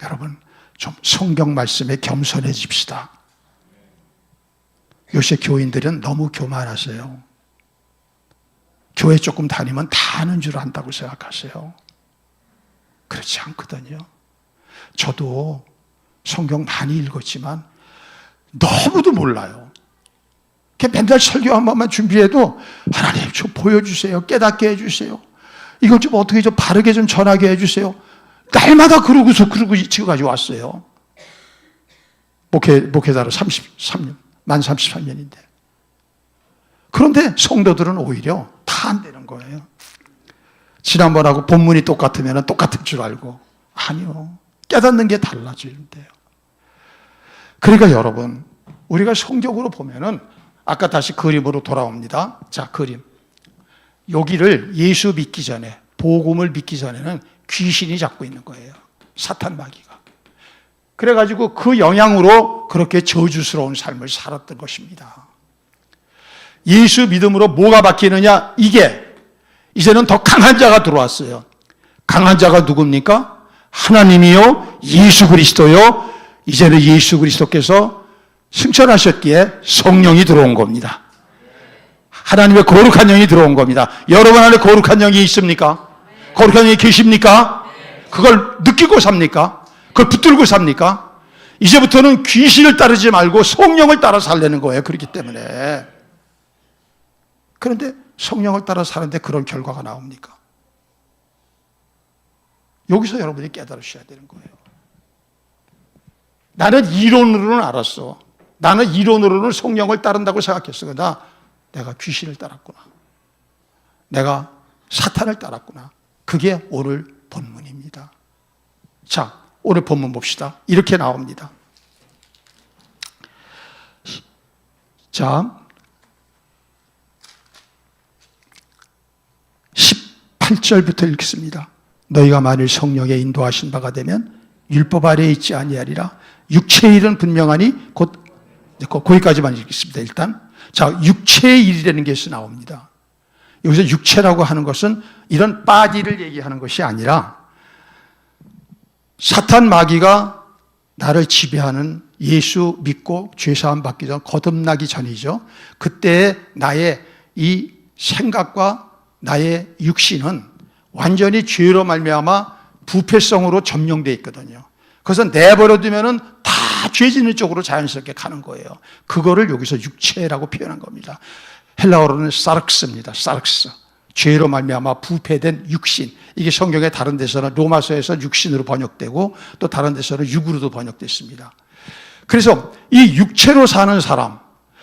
[SPEAKER 1] 여러분 좀 성경 말씀에 겸손해집시다. 요새 교인들은 너무 교만하세요. 교회 조금 다니면 다 아는 줄 안다고 생각하세요. 그렇지 않거든요. 저도 성경 많이 읽었지만 너무도 몰라요. 맨날 설교 한 번만 준비해도 하나님 좀 보여주세요. 깨닫게 해주세요. 이걸 좀 어떻게 좀 바르게 좀 전하게 해주세요. 날마다 그러고 지금까지 왔어요. 목회자로 33년, 만 33년인데. 그런데 성도들은 오히려 다 안 되는 거예요. 지난번하고 본문이 똑같으면 똑같을 줄 알고. 아니요. 깨닫는 게 달라지는데요. 그러니까 여러분, 우리가 성경으로 보면은 아까 다시 그림으로 돌아옵니다. 자, 그림. 여기를 예수 믿기 전에, 복음을 믿기 전에는 귀신이 잡고 있는 거예요. 사탄 마귀가. 그래가지고 그 영향으로 그렇게 저주스러운 삶을 살았던 것입니다. 예수 믿음으로 뭐가 바뀌느냐? 이게 이제는 더 강한 자가 들어왔어요. 강한 자가 누굽니까? 하나님이요, 예수 그리스도요. 이제는 예수 그리스도께서 승천하셨기에 성령이 들어온 겁니다. 하나님의 거룩한 영이 들어온 겁니다. 여러분 안에 거룩한 영이 있습니까? 거룩한 영이 계십니까? 그걸 느끼고 삽니까? 그걸 붙들고 삽니까? 이제부터는 귀신을 따르지 말고 성령을 따라 살려는 거예요. 그렇기 때문에. 그런데 성령을 따라 사는데 그런 결과가 나옵니까? 여기서 여러분이 깨달으셔야 되는 거예요. 나는 이론으로는 알았어. 나는 이론으로는 성령을 따른다고 생각했어. 그러나 내가 귀신을 따랐구나. 내가 사탄을 따랐구나. 그게 오늘 본문입니다. 자, 오늘 본문 봅시다. 이렇게 나옵니다. 자, 18절부터 읽겠습니다. 너희가 만일 성령의 인도하신 바가 되면 율법 아래에 있지 아니하리라. 육체의 일은 분명하니 곧 거기까지만 읽겠습니다. 일단 자, 육체의 일이라는 게 나옵니다. 여기서 육체라고 하는 것은 이런 바디를 얘기하는 것이 아니라 사탄 마귀가 나를 지배하는 예수 믿고 죄사함 받기 전 거듭나기 전이죠. 그때 나의 이 생각과 나의 육신은 완전히 죄로 말미암아 부패성으로 점령되어 있거든요. 그래서 내버려두면은 다 죄짓는 쪽으로 자연스럽게 가는 거예요. 그거를 여기서 육체라고 표현한 겁니다. 헬라어로는 사르크스입니다. 사르크스. 죄로 말미암아 부패된 육신. 이게 성경의 다른 데서는 로마서에서 육신으로 번역되고 또 다른 데서는 육으로도 번역됐습니다. 그래서 이 육체로 사는 사람,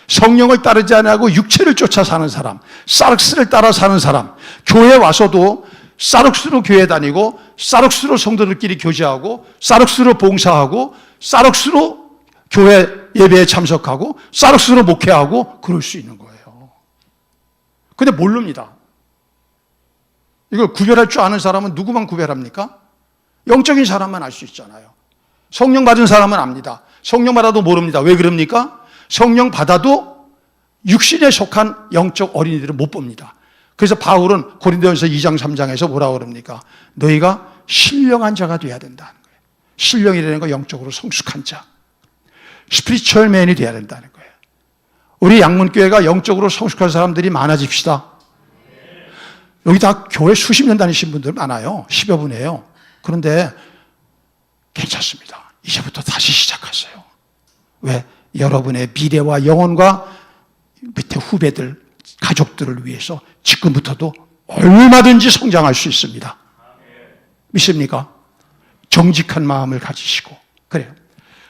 [SPEAKER 1] 성령을 따르지 않고 육체를 쫓아 사는 사람, 사르크스를 따라 사는 사람, 교회 와서도 사르크스로 교회 다니고 사르크스로 성도들끼리 교제하고 사르크스로 봉사하고 사르크스로 교회 예배에 참석하고 사르크스로 목회하고 그럴 수 있는 거예요. 근데 모릅니다. 이걸 구별할 줄 아는 사람은 누구만 구별합니까? 영적인 사람만 알 수 있잖아요. 성령 받은 사람은 압니다. 성령 받아도 모릅니다. 왜 그럽니까? 성령 받아도 육신에 속한 영적 어린이들을 못 봅니다. 그래서 바울은 고린도전서 2장 3장에서 뭐라고 그럽니까? 너희가 신령한 자가 돼야 된다는 거예요. 신령이라는 건 영적으로 성숙한 자. 스피리추얼 맨이 돼야 된다는 거예요. 우리 양문교회가 영적으로 성숙한 사람들이 많아집시다. 여기 다 교회 수십 년 다니신 분들 많아요. 10여 분이에요. 그런데 괜찮습니다. 이제부터 다시 시작하세요. 왜? 여러분의 미래와 영혼과 밑에 후배들, 가족들을 위해서 지금부터도 얼마든지 성장할 수 있습니다. 믿습니까? 정직한 마음을 가지시고. 그래요.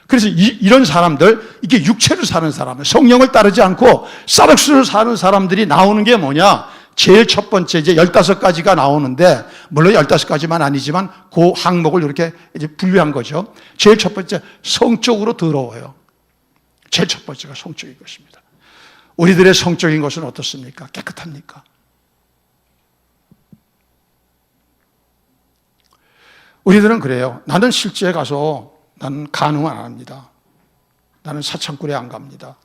[SPEAKER 1] 그래서 이런 사람들, 이게 육체로 사는 사람은 성령을 따르지 않고 사르크스로 사는 사람들이 나오는 게 뭐냐? 제일 첫 번째 이제 15가지가 나오는데, 물론 15가지만 아니지만 그 항목을 이렇게 이제 분류한 거죠. 제일 첫 번째, 성적으로 더러워요. 제일 첫 번째가 성적인 것입니다. 우리들의 성적인 것은 어떻습니까? 깨끗합니까? 우리들은 그래요. 나는 실제에 가서 나는 간흥 안 합니다. 나는 사창굴에 안 갑니다.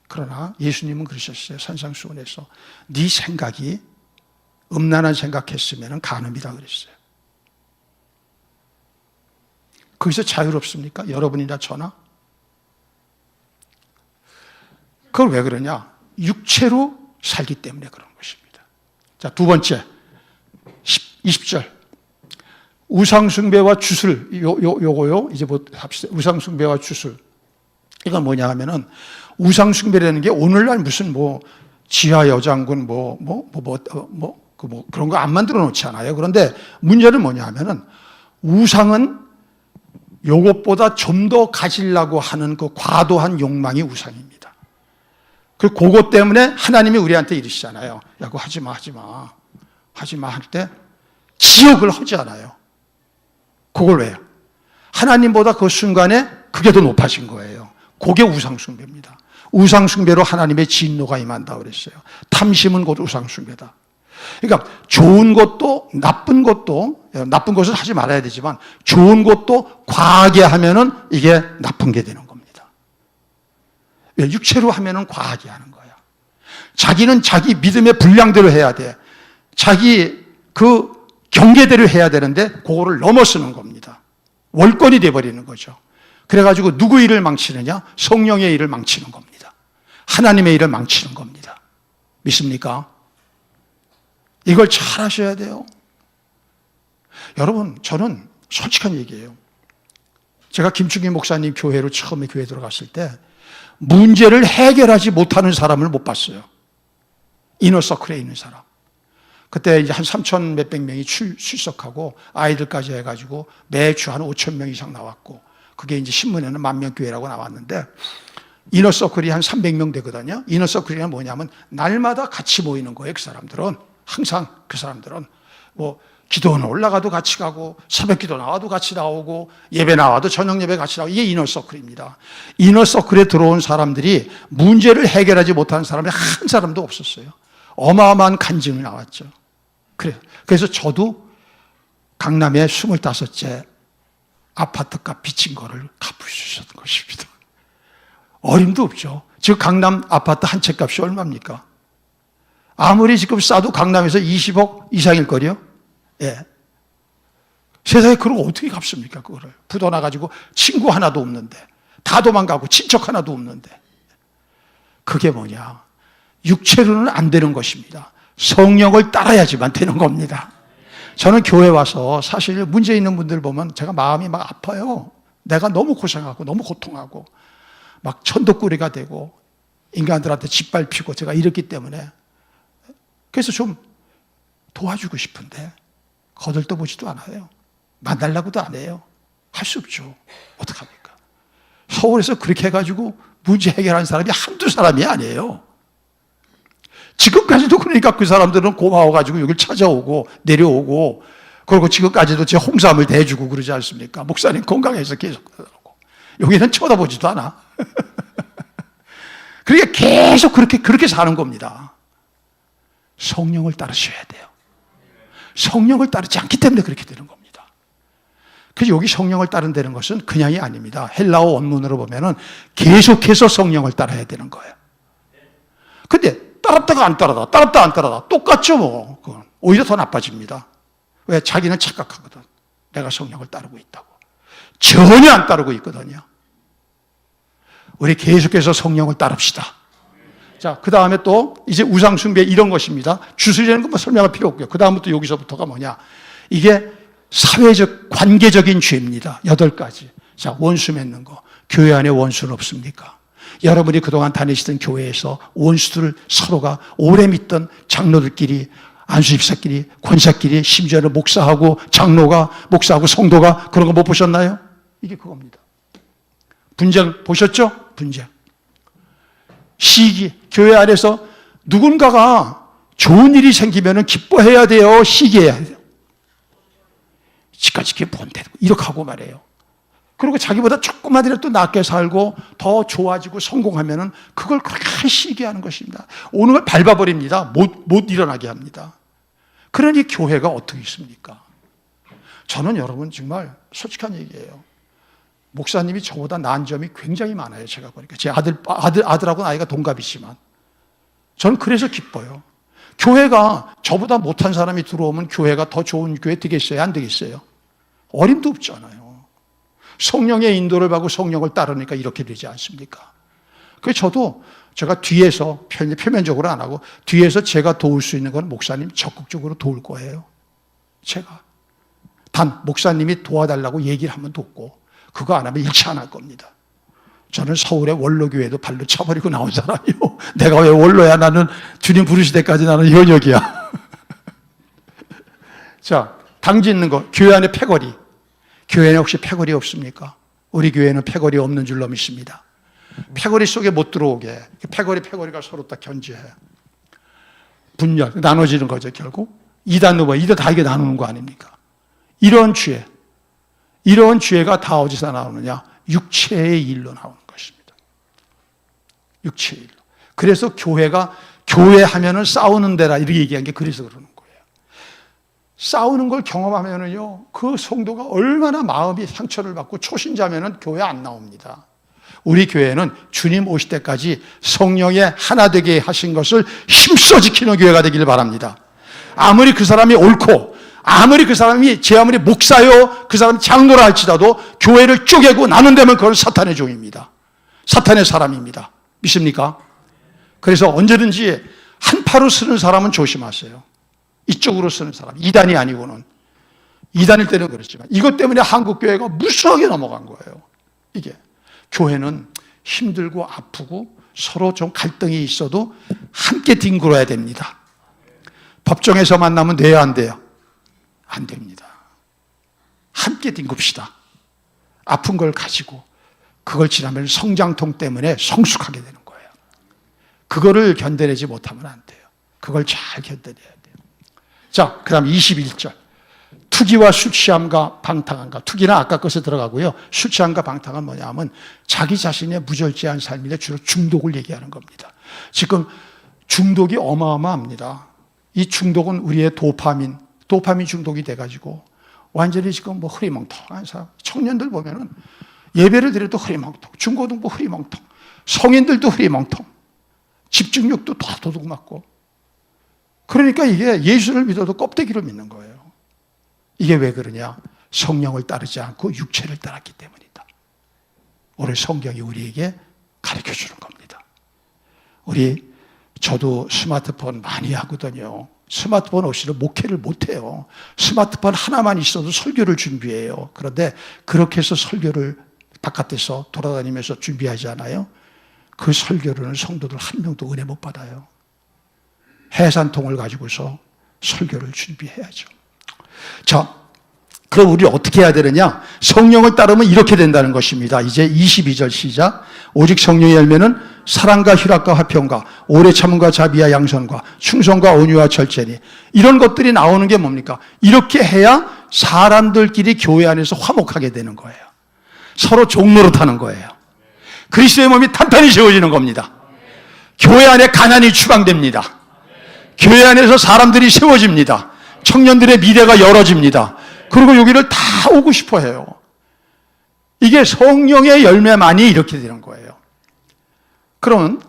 [SPEAKER 1] 그러나 예수님은 그러셨어요. 산상수훈에서 네 생각이 음란한 생각했으면 간음이다 그랬어요. 거기서 자유롭습니까? 여러분이나 저나? 그걸 왜 그러냐? 육체로 살기 때문에 그런 것입니다. 자, 두 번째 20절 우상숭배와 주술 요거요. 이제 뭐 합시다. 우상숭배와 주술. 이건 뭐냐 하면은 우상숭배라는 게 오늘날 무슨 뭐 지하 여장군 그런 거 안 만들어 놓지 않아요. 그런데 문제는 뭐냐 하면은 우상은 요것보다 좀 더 가지려고 하는 그 과도한 욕망이 우상입니다. 그것 때문에 하나님이 우리한테 이러시잖아요. 야, 그거 하지 마. 할 때 지옥을 하지 않아요. 그걸 왜요? 하나님보다 그 순간에 그게 더 높아진 거예요. 그게 우상숭배입니다. 우상숭배로 하나님의 진노가 임한다 그랬어요. 탐심은 곧 우상숭배다. 그러니까 좋은 것도 나쁜 것도, 나쁜 것을 하지 말아야 되지만 좋은 것도 과하게 하면은 이게 나쁜 게 되는 겁니다. 육체로 하면은 과하게 하는 거야. 자기는 자기 믿음의 분량대로 해야 돼. 자기 그 경계대로 해야 되는데 그거를 넘어서는 겁니다. 월권이 돼버리는 거죠. 그래가지고 누구 일을 망치느냐? 성령의 일을 망치는 겁니다. 하나님의 일을 망치는 겁니다. 믿습니까? 이걸 잘 하셔야 돼요. 여러분, 저는 솔직한 얘기예요. 제가 김충기 목사님 교회로 처음에 교회 들어갔을 때 문제를 해결하지 못하는 사람을 못 봤어요. 이너서클에 있는 사람. 그때 이제 한 3천 몇백 명이 출석하고 아이들까지 해가지고 매주 한 5천 명 이상 나왔고, 그게 이제 신문에는 만명교회라고 나왔는데, 이너서클이 한 300명 되거든요. 이너서클이 뭐냐면 날마다 같이 모이는 거예요. 그 사람들은 항상, 그 사람들은 뭐 기도는 올라가도 같이 가고, 새벽 기도 나와도 같이 나오고, 예배 나와도 저녁 예배 같이 나오고, 이게 이너서클입니다. 이너서클에 들어온 사람들이 문제를 해결하지 못하는 사람이 한 사람도 없었어요. 어마어마한 간증이 나왔죠. 그래서 저도 강남에 25째 아파트값 빚진 거를 갚을 수 있었던 것입니다. 어림도 없죠. 지금 강남 아파트 한 채 값이 얼마입니까? 아무리 지금 싸도 강남에서 20억 이상일 거요. 예. 세상에 그걸 어떻게 갚습니까, 그거를? 부도 나가지고 친구 하나도 없는데, 다 도망가고 친척 하나도 없는데. 그게 뭐냐? 육체로는 안 되는 것입니다. 성령을 따라야지만 되는 겁니다. 저는 교회 와서 사실 문제 있는 분들 보면 제가 마음이 막 아파요. 내가 너무 고생하고 너무 고통하고 막 천덕꾸리가 되고 인간들한테 짓밟히고 제가 이랬기 때문에, 그래서 좀 도와주고 싶은데 거들떠보지도 않아요. 만나려고도 안 해요. 할 수 없죠. 어떡합니까? 서울에서 그렇게 해가지고 문제 해결한 사람이 한두 사람이 아니에요. 지금까지도 그러니까 그 사람들은 고마워가지고 여길 찾아오고 내려오고, 그리고 지금까지도 제 홍삼을 대주고 그러지 않습니까? 목사님 건강해서 계속 그러고. 여기는 쳐다보지도 않아. 그러니까 계속 그렇게 사는 겁니다. 성령을 따르셔야 돼요. 성령을 따르지 않기 때문에 그렇게 되는 겁니다. 그래서 여기 성령을 따른다는 것은 그냥이 아닙니다. 헬라어 원문으로 보면은 계속해서 성령을 따라야 되는 거예요. 근데 따랐다가 안 따라다, 따랐다 안 따라다 똑같죠 뭐. 그건 오히려 더 나빠집니다. 왜? 자기는 착각하거든. 내가 성령을 따르고 있다고. 전혀 안 따르고 있거든요. 우리 계속해서 성령을 따릅시다. 자, 그 다음에 또 이제 우상숭배 이런 것입니다. 주술이라는 건 뭐 설명할 필요 없고요. 그 다음부터 여기서부터가 뭐냐? 이게 사회적 관계적인 죄입니다. 8가지. 자, 원수 맺는 거. 교회 안에 원수는 없습니까? 여러분이 그동안 다니시던 교회에서 원수들 서로가 오래 믿던 장로들끼리, 안수집사끼리, 권사끼리, 심지어는 목사하고 장로가, 목사하고 성도가 그런 거 못 보셨나요? 이게 그겁니다. 분쟁 보셨죠? 분쟁. 시기, 교회 안에서 누군가가 좋은 일이 생기면 기뻐해야 돼요? 시기해야 돼요? 지금까지 그게 뭔데? 이렇게 하고 말해요. 그리고 자기보다 조금만이라도 낫게 살고 더 좋아지고 성공하면은 그걸 그렇게 시기하는 것입니다. 오는 걸 밟아버립니다. 못 일어나게 합니다. 그러니 교회가 어떻게 있습니까? 저는 여러분 정말 솔직한 얘기예요. 목사님이 저보다 나은 점이 굉장히 많아요. 제가 보니까 제 아들하고 나이가 동갑이지만 저는 그래서 기뻐요. 교회가 저보다 못한 사람이 들어오면 교회가 더 좋은 교회 되겠어요? 안 되겠어요? 어림도 없잖아요. 성령의 인도를 받고 성령을 따르니까 이렇게 되지 않습니까? 그래서 저도 제가 뒤에서 표면적으로 안 하고 뒤에서 제가 도울 수 있는 건 목사님 적극적으로 도울 거예요. 제가. 단 목사님이 도와달라고 얘기를 하면 돕고 그거 안 하면 일치 안 할 겁니다. 저는 서울의 원로교회도 발로 차버리고 나온 사람이요. 내가 왜 원로야? 나는 주님 부르실 때까지 나는 현역이야. 자, 당짓는 거. 교회 안에 패거리. 교회는 혹시 패거리 없습니까? 우리 교회는 패거리 없는 줄로 믿습니다. 패거리 속에 못 들어오게. 패거리가 서로 딱 견제해. 분열, 나눠지는 거죠, 결국. 이단 누가, 이단 다 이게 나누는 거 아닙니까? 이런 죄가 다 어디서 나오느냐? 육체의 일로 나오는 것입니다. 육체의 일로. 그래서 교회 하면은 싸우는 데라 이렇게 얘기한 게 그래서 그러는 거예요. 싸우는 걸 경험하면은요, 그 성도가 얼마나 마음이 상처를 받고 초신자면은 교회 안 나옵니다. 우리 교회는 주님 오실 때까지 성령에 하나 되게 하신 것을 힘써 지키는 교회가 되기를 바랍니다. 아무리 그 사람이 옳고, 아무리 그 사람이 제 아무리 목사요, 그 사람이 장로라 할지라도 교회를 쪼개고 나눈다면 그건 사탄의 종입니다. 사탄의 사람입니다. 믿습니까? 그래서 언제든지 한파로 쓰는 사람은 조심하세요. 이쪽으로 쓰는 사람, 이단이 아니고는. 이단일 때는 그렇지만 이것 때문에 한국교회가 무수하게 넘어간 거예요. 이게 교회는 힘들고 아프고 서로 좀 갈등이 있어도 함께 뒹굴어야 됩니다. 법정에서 만나면 돼야 안 돼요? 안 됩니다. 함께 뒹굽시다. 아픈 걸 가지고 그걸 지나면 성장통 때문에 성숙하게 되는 거예요. 그거를 견뎌내지 못하면 안 돼요. 그걸 잘 견뎌내야 돼요. 자, 그 다음 21절. 투기와 술 취함과 방탕함과, 투기는 아까 것에 들어가고요. 술 취함과 방탕은 뭐냐면 자기 자신의 무절제한 삶인데 주로 중독을 얘기하는 겁니다. 지금 중독이 어마어마합니다. 이 중독은 우리의 도파민 중독이 돼가지고 완전히 지금 뭐 흐리멍텅한 사람, 청년들 보면은 예배를 드려도 흐리멍텅, 중고등부 흐리멍텅, 성인들도 흐리멍텅, 집중력도 다 도둑맞고. 그러니까 이게 예수를 믿어도 껍데기로 믿는 거예요. 이게 왜 그러냐? 성령을 따르지 않고 육체를 따랐기 때문이다. 오늘 성경이 우리에게 가르쳐 주는 겁니다. 저도 스마트폰 많이 하거든요. 스마트폰 없이는 목회를 못해요. 스마트폰 하나만 있어도 설교를 준비해요. 그런데 그렇게 해서 설교를 바깥에서 돌아다니면서 준비하지 않아요? 그 설교로는 성도들 한 명도 은혜 못 받아요. 해산통을 가지고서 설교를 준비해야죠. 자, 그럼 우리 어떻게 해야 되느냐? 성령을 따르면 이렇게 된다는 것입니다. 이제 22절 시작. 오직 성령의 열매는 사랑과 희락과 화평과 오래 참음과 자비와 양선과 충성과 온유와 절제니, 이런 것들이 나오는 게 뭡니까? 이렇게 해야 사람들끼리 교회 안에서 화목하게 되는 거예요. 서로 종노릇하는 거예요. 그리스도의 몸이 탄탄히 세워지는 겁니다. 교회 안에 가난이 추방됩니다. 교회 안에서 사람들이 세워집니다. 청년들의 미래가 열어집니다. 그리고 여기를 다 오고 싶어 해요. 이게 성령의 열매만이 이렇게 되는 거예요. 그러면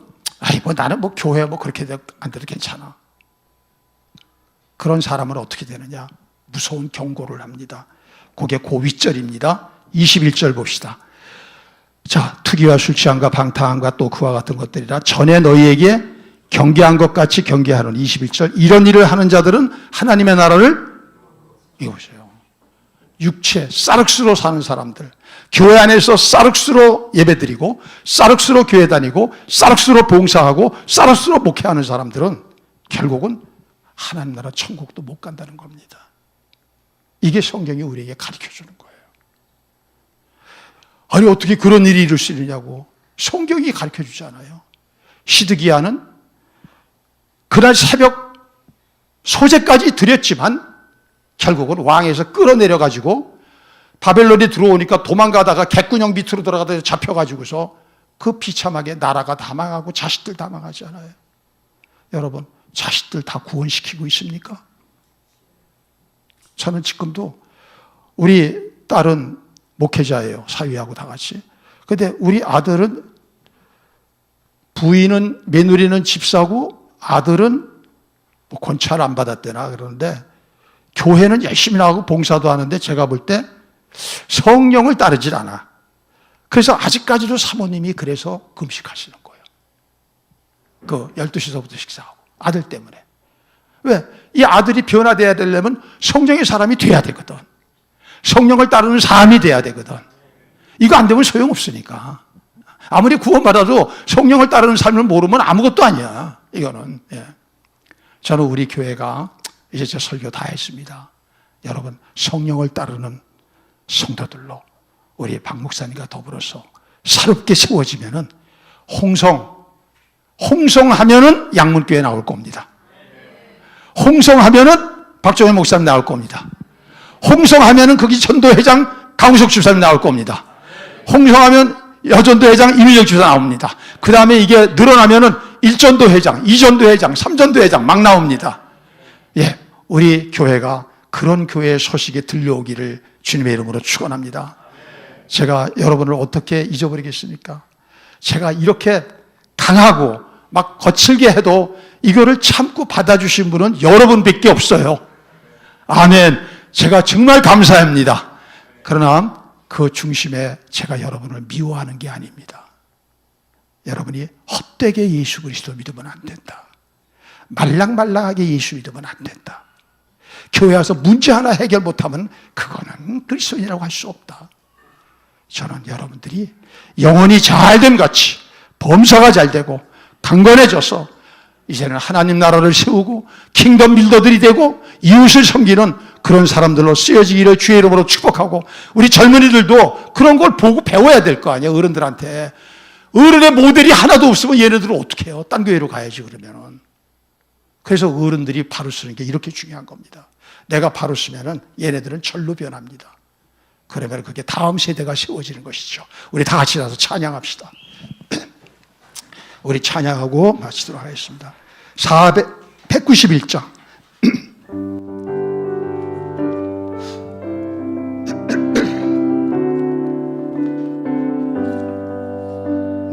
[SPEAKER 1] 나는 교회 그렇게 안 돼도 괜찮아. 그런 사람은 어떻게 되느냐? 무서운 경고를 합니다. 그게 그 윗절입니다. 21절 봅시다. 자, 투기와 술 취함과 방탕함과 또 그와 같은 것들이라 전에 너희에게 경계한 것 같이 경계하노니. 21절. 이런 일을 하는 자들은 하나님의 나라를, 이거 보세요. 육체, 싸륵스로 사는 사람들, 교회 안에서 싸륵스로 예배드리고 싸륵스로 교회 다니고 싸륵스로 봉사하고 싸륵스로 목회하는 사람들은 결국은 하나님 나라 천국도 못 간다는 겁니다. 이게 성경이 우리에게 가르쳐주는 거예요. 아니 어떻게 그런 일이 이룰 수 있느냐고. 성경이 가르쳐주잖아요. 시드기야는 그날 새벽 소재까지 드렸지만 결국은 왕에서 끌어내려가지고 바벨론이 들어오니까 도망가다가 갯구녕 밑으로 들어가다 잡혀가지고서 그 비참하게 나라가 다 망하고 자식들 다 망하지 않아요? 여러분, 자식들 다 구원시키고 있습니까? 저는 지금도 우리 딸은 목회자예요. 사위하고 다 같이. 근데 우리 아들은, 부인은, 며느리는 집사고 아들은 권찰 안 받았대나 그러는데 교회는 열심히 나가고 봉사도 하는데 제가 볼 때 성령을 따르질 않아. 그래서 아직까지도 사모님이 그래서 금식하시는 거예요. 그 12시서부터 식사하고. 아들 때문에. 왜? 이 아들이 변화돼야 되려면 성령의 사람이 돼야 되거든. 성령을 따르는 사람이 돼야 되거든. 이거 안 되면 소용없으니까. 아무리 구원받아도 성령을 따르는 삶을 모르면 아무것도 아니야. 이거는. 예. 저는 우리 교회가 이제 제 설교 다 했습니다. 여러분, 성령을 따르는 성도들로 우리 박 목사님과 더불어서 새롭게 세워지면은 홍성하면은 양문교회 나올 겁니다. 홍성하면은 박정현 목사님 나올 겁니다. 홍성하면은 거기 전도회장 강우석 집사님 나올 겁니다. 홍성하면 여전도회장 이민정 집사 나옵니다. 그 다음에 이게 늘어나면은 1전도회장, 2전도회장, 3전도회장 막 나옵니다. 예, 우리 교회가 그런 교회의 소식이 들려오기를 주님의 이름으로 축원합니다. 제가 여러분을 어떻게 잊어버리겠습니까? 제가 이렇게 강하고 막 거칠게 해도 이거를 참고 받아주신 분은 여러분밖에 없어요. 아멘. 제가 정말 감사합니다. 그러나 그 중심에 제가 여러분을 미워하는 게 아닙니다. 여러분이 헛되게 예수 그리스도 믿으면 안 된다. 말랑말랑하게 예수 믿으면 안 된다. 교회 와서 문제 하나 해결 못하면 그거는 그리스도인이라고 할 수 없다. 저는 여러분들이 영혼이 잘됨 같이 범사가 잘 되고 강건해져서 이제는 하나님 나라를 세우고 킹덤 빌더들이 되고 이웃을 섬기는 그런 사람들로 쓰여지기를 주의 이름으로 축복하고, 우리 젊은이들도 그런 걸 보고 배워야 될 거 아니에요. 어른들한테. 어른의 모델이 하나도 없으면 얘네들은 어떻게 해요? 딴 교회로 가야지 그러면은. 그래서 어른들이 바로 쓰는 게 이렇게 중요한 겁니다. 내가 바로 쓰면은 얘네들은 절로 변합니다. 그러면 그게 다음 세대가 세워지는 것이죠. 우리 다 같이 나서 찬양합시다. 우리 찬양하고 마치도록 하겠습니다. 191장.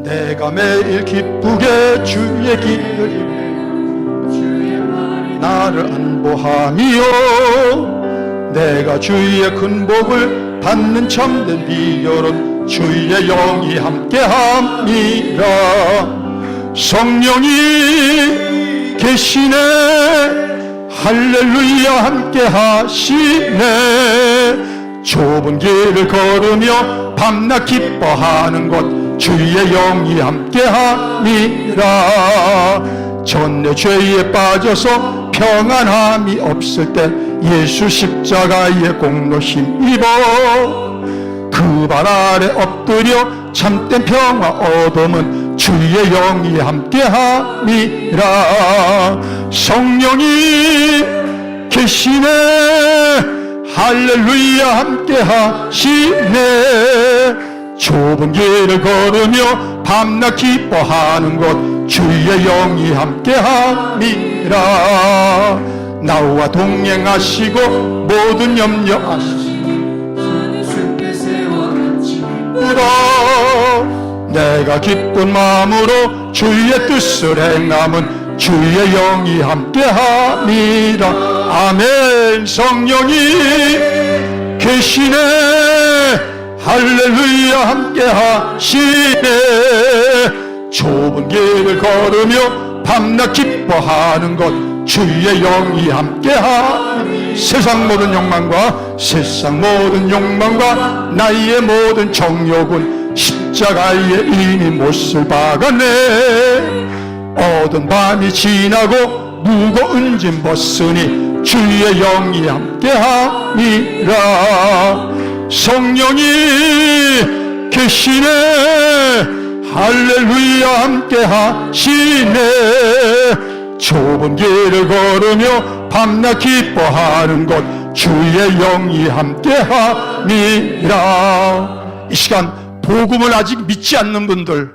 [SPEAKER 1] 내가 매일 기쁘게 주의 길을 나를 안보하며 내가 주의 큰 복을 받는 참된 비결은 주의 영이 함께함이라. 성령이 계시네 할렐루야 함께하시네. 좁은 길을 걸으며 밤낮 기뻐하는 것 주의 영이 함께함이라. 전내 죄에 빠져서 평안함이 없을 때 예수 십자가의 공로 힘입어 그 발 아래 엎드려 참된 평화 얻음은 주의 영이 함께함이라. 성령이 계시네 할렐루야 함께하시네. 좁은 길을 걸으며 밤낮 기뻐하는 것 주의 영이 함께함이라. 나와 동행하시고 모든 염려하시고 내가 기쁜 마음으로 주의 뜻을 행함은 주의 영이 함께함이라. 아멘. 성령이 계시네 할렐루야 함께하시네. 좁은 길을 걸으며 밤낮 기뻐하는 것 주의 영이 함께하니. 세상 모든 욕망과 나의 모든 정욕은 십자가에 이미 못을 박았네. 어두운 밤이 지나고 무거운 짐 벗으니 주의 영이 함께함이라. 성령이 계시네 할렐루야 함께하시네. 좁은 길을 걸으며 밤낮 기뻐하는 것 주의 영이 함께함이라. 이 시간 복음을 아직 믿지 않는 분들,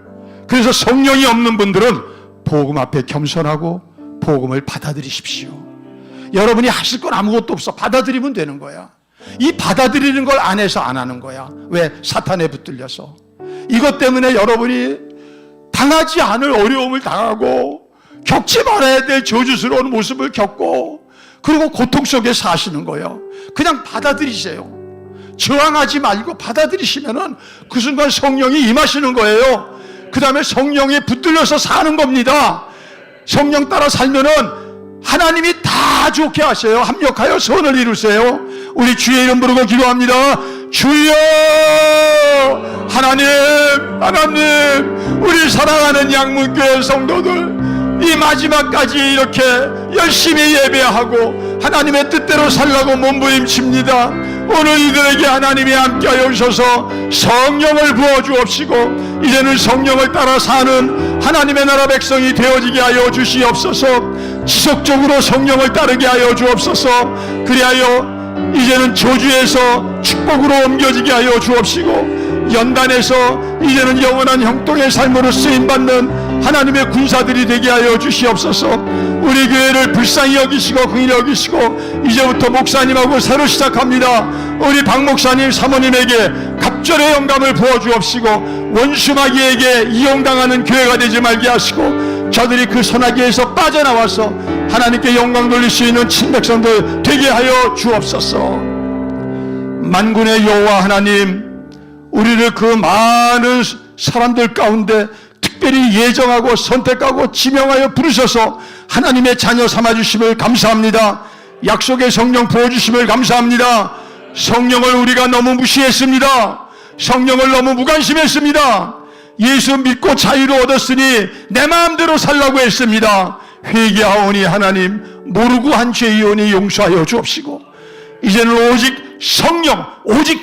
[SPEAKER 1] 그래서 성령이 없는 분들은 복음 앞에 겸손하고 복음을 받아들이십시오. 여러분이 하실 건 아무것도 없어. 받아들이면 되는 거야. 이 받아들이는 걸 안 해서 안 하는 거야. 왜? 사탄에 붙들려서. 이것 때문에 여러분이 당하지 않을 어려움을 당하고 겪지 말아야 될 저주스러운 모습을 겪고 그리고 고통 속에 사시는 거예요. 그냥 받아들이세요. 저항하지 말고 받아들이시면은 그 순간 성령이 임하시는 거예요. 그 다음에 성령에 붙들려서 사는 겁니다. 성령 따라 살면은 하나님이 다 좋게 하세요. 합력하여 선을 이루세요. 우리 주의 이름 부르고 기도합니다. 주여 하나님, 우리 사랑하는 양문교회 성도들 이 마지막까지 이렇게 열심히 예배하고 하나님의 뜻대로 살라고 몸부림칩니다. 오늘 이들에게 하나님이 함께하여 주셔서 성령을 부어주옵시고 이제는 성령을 따라 사는 하나님의 나라 백성이 되어지게 하여 주시옵소서. 지속적으로 성령을 따르게 하여 주옵소서. 그리하여 이제는 저주에서 축복으로 옮겨지게 하여 주옵시고 연단에서 이제는 영원한 형통의 삶으로 쓰임받는 하나님의 군사들이 되게 하여 주시옵소서. 우리 교회를 불쌍히 여기시고 긍휼히 여기시고 이제부터 목사님하고 새로 시작합니다. 우리 박 목사님 사모님에게 갑절의 영감을 부어주옵시고 원수마귀에게 이용당하는 교회가 되지 말게 하시고 저들이 그 선악기에서 빠져나와서 하나님께 영광 돌릴 수 있는 친백성들 되게 하여 주옵소서. 만군의 여호와 하나님, 우리를 그 많은 사람들 가운데 특별히 예정하고 선택하고 지명하여 부르셔서 하나님의 자녀 삼아주심을 감사합니다. 약속의 성령 부어주심을 감사합니다. 성령을 우리가 너무 무시했습니다. 성령을 너무 무관심했습니다. 예수 믿고 자유를 얻었으니 내 마음대로 살라고 했습니다. 회개하오니 하나님, 모르고 한 죄이오니 용서하여 주옵시고 이제는 오직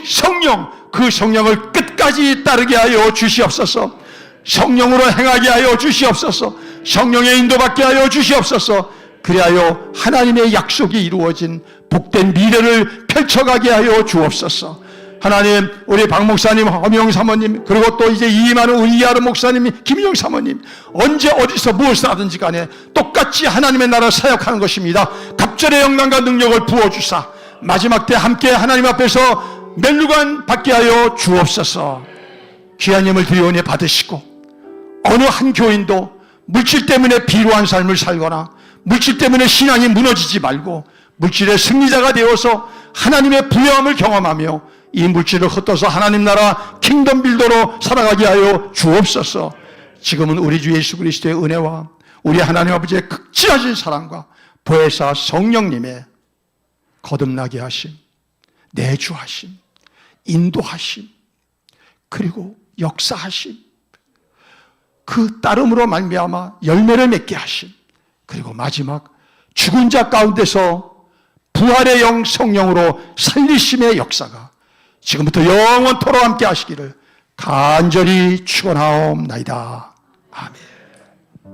[SPEAKER 1] 성령, 그 성령을 끝까지 따르게 하여 주시옵소서. 성령으로 행하게 하여 주시옵소서. 성령의 인도받게 하여 주시옵소서. 그리하여 하나님의 약속이 이루어진 복된 미래를 펼쳐가게 하여 주옵소서. 하나님, 우리 박 목사님, 허명 사모님, 그리고 또 이제 이임하는 우리 이하루 목사님, 김인영 사모님, 언제 어디서 무엇을 하든지 간에 똑같이 하나님의 나라 사역하는 것입니다. 갑절의 영광과 능력을 부어주사 마지막 때 함께 하나님 앞에서 멸류관 받게 하여 주옵소서. 귀한 힘을 드리오니 받으시고 어느 한 교인도 물질 때문에 비루한 삶을 살거나 물질 때문에 신앙이 무너지지 말고 물질의 승리자가 되어서 하나님의 부여함을 경험하며 이 물질을 흩어서 하나님 나라 킹덤 빌더로 살아가게 하여 주옵소서. 지금은 우리 주 예수 그리스도의 은혜와 우리 하나님 아버지의 극진하신 사랑과 보혜사 성령님의 거듭나게 하심, 내주하심, 인도하심, 그리고 역사하심, 그 따름으로 말미암아 열매를 맺게 하심, 그리고 마지막 죽은 자 가운데서 부활의 영 성령으로 살리심의 역사가 지금부터 영원토록 함께 하시기를 간절히 축원하옵나이다. 아멘.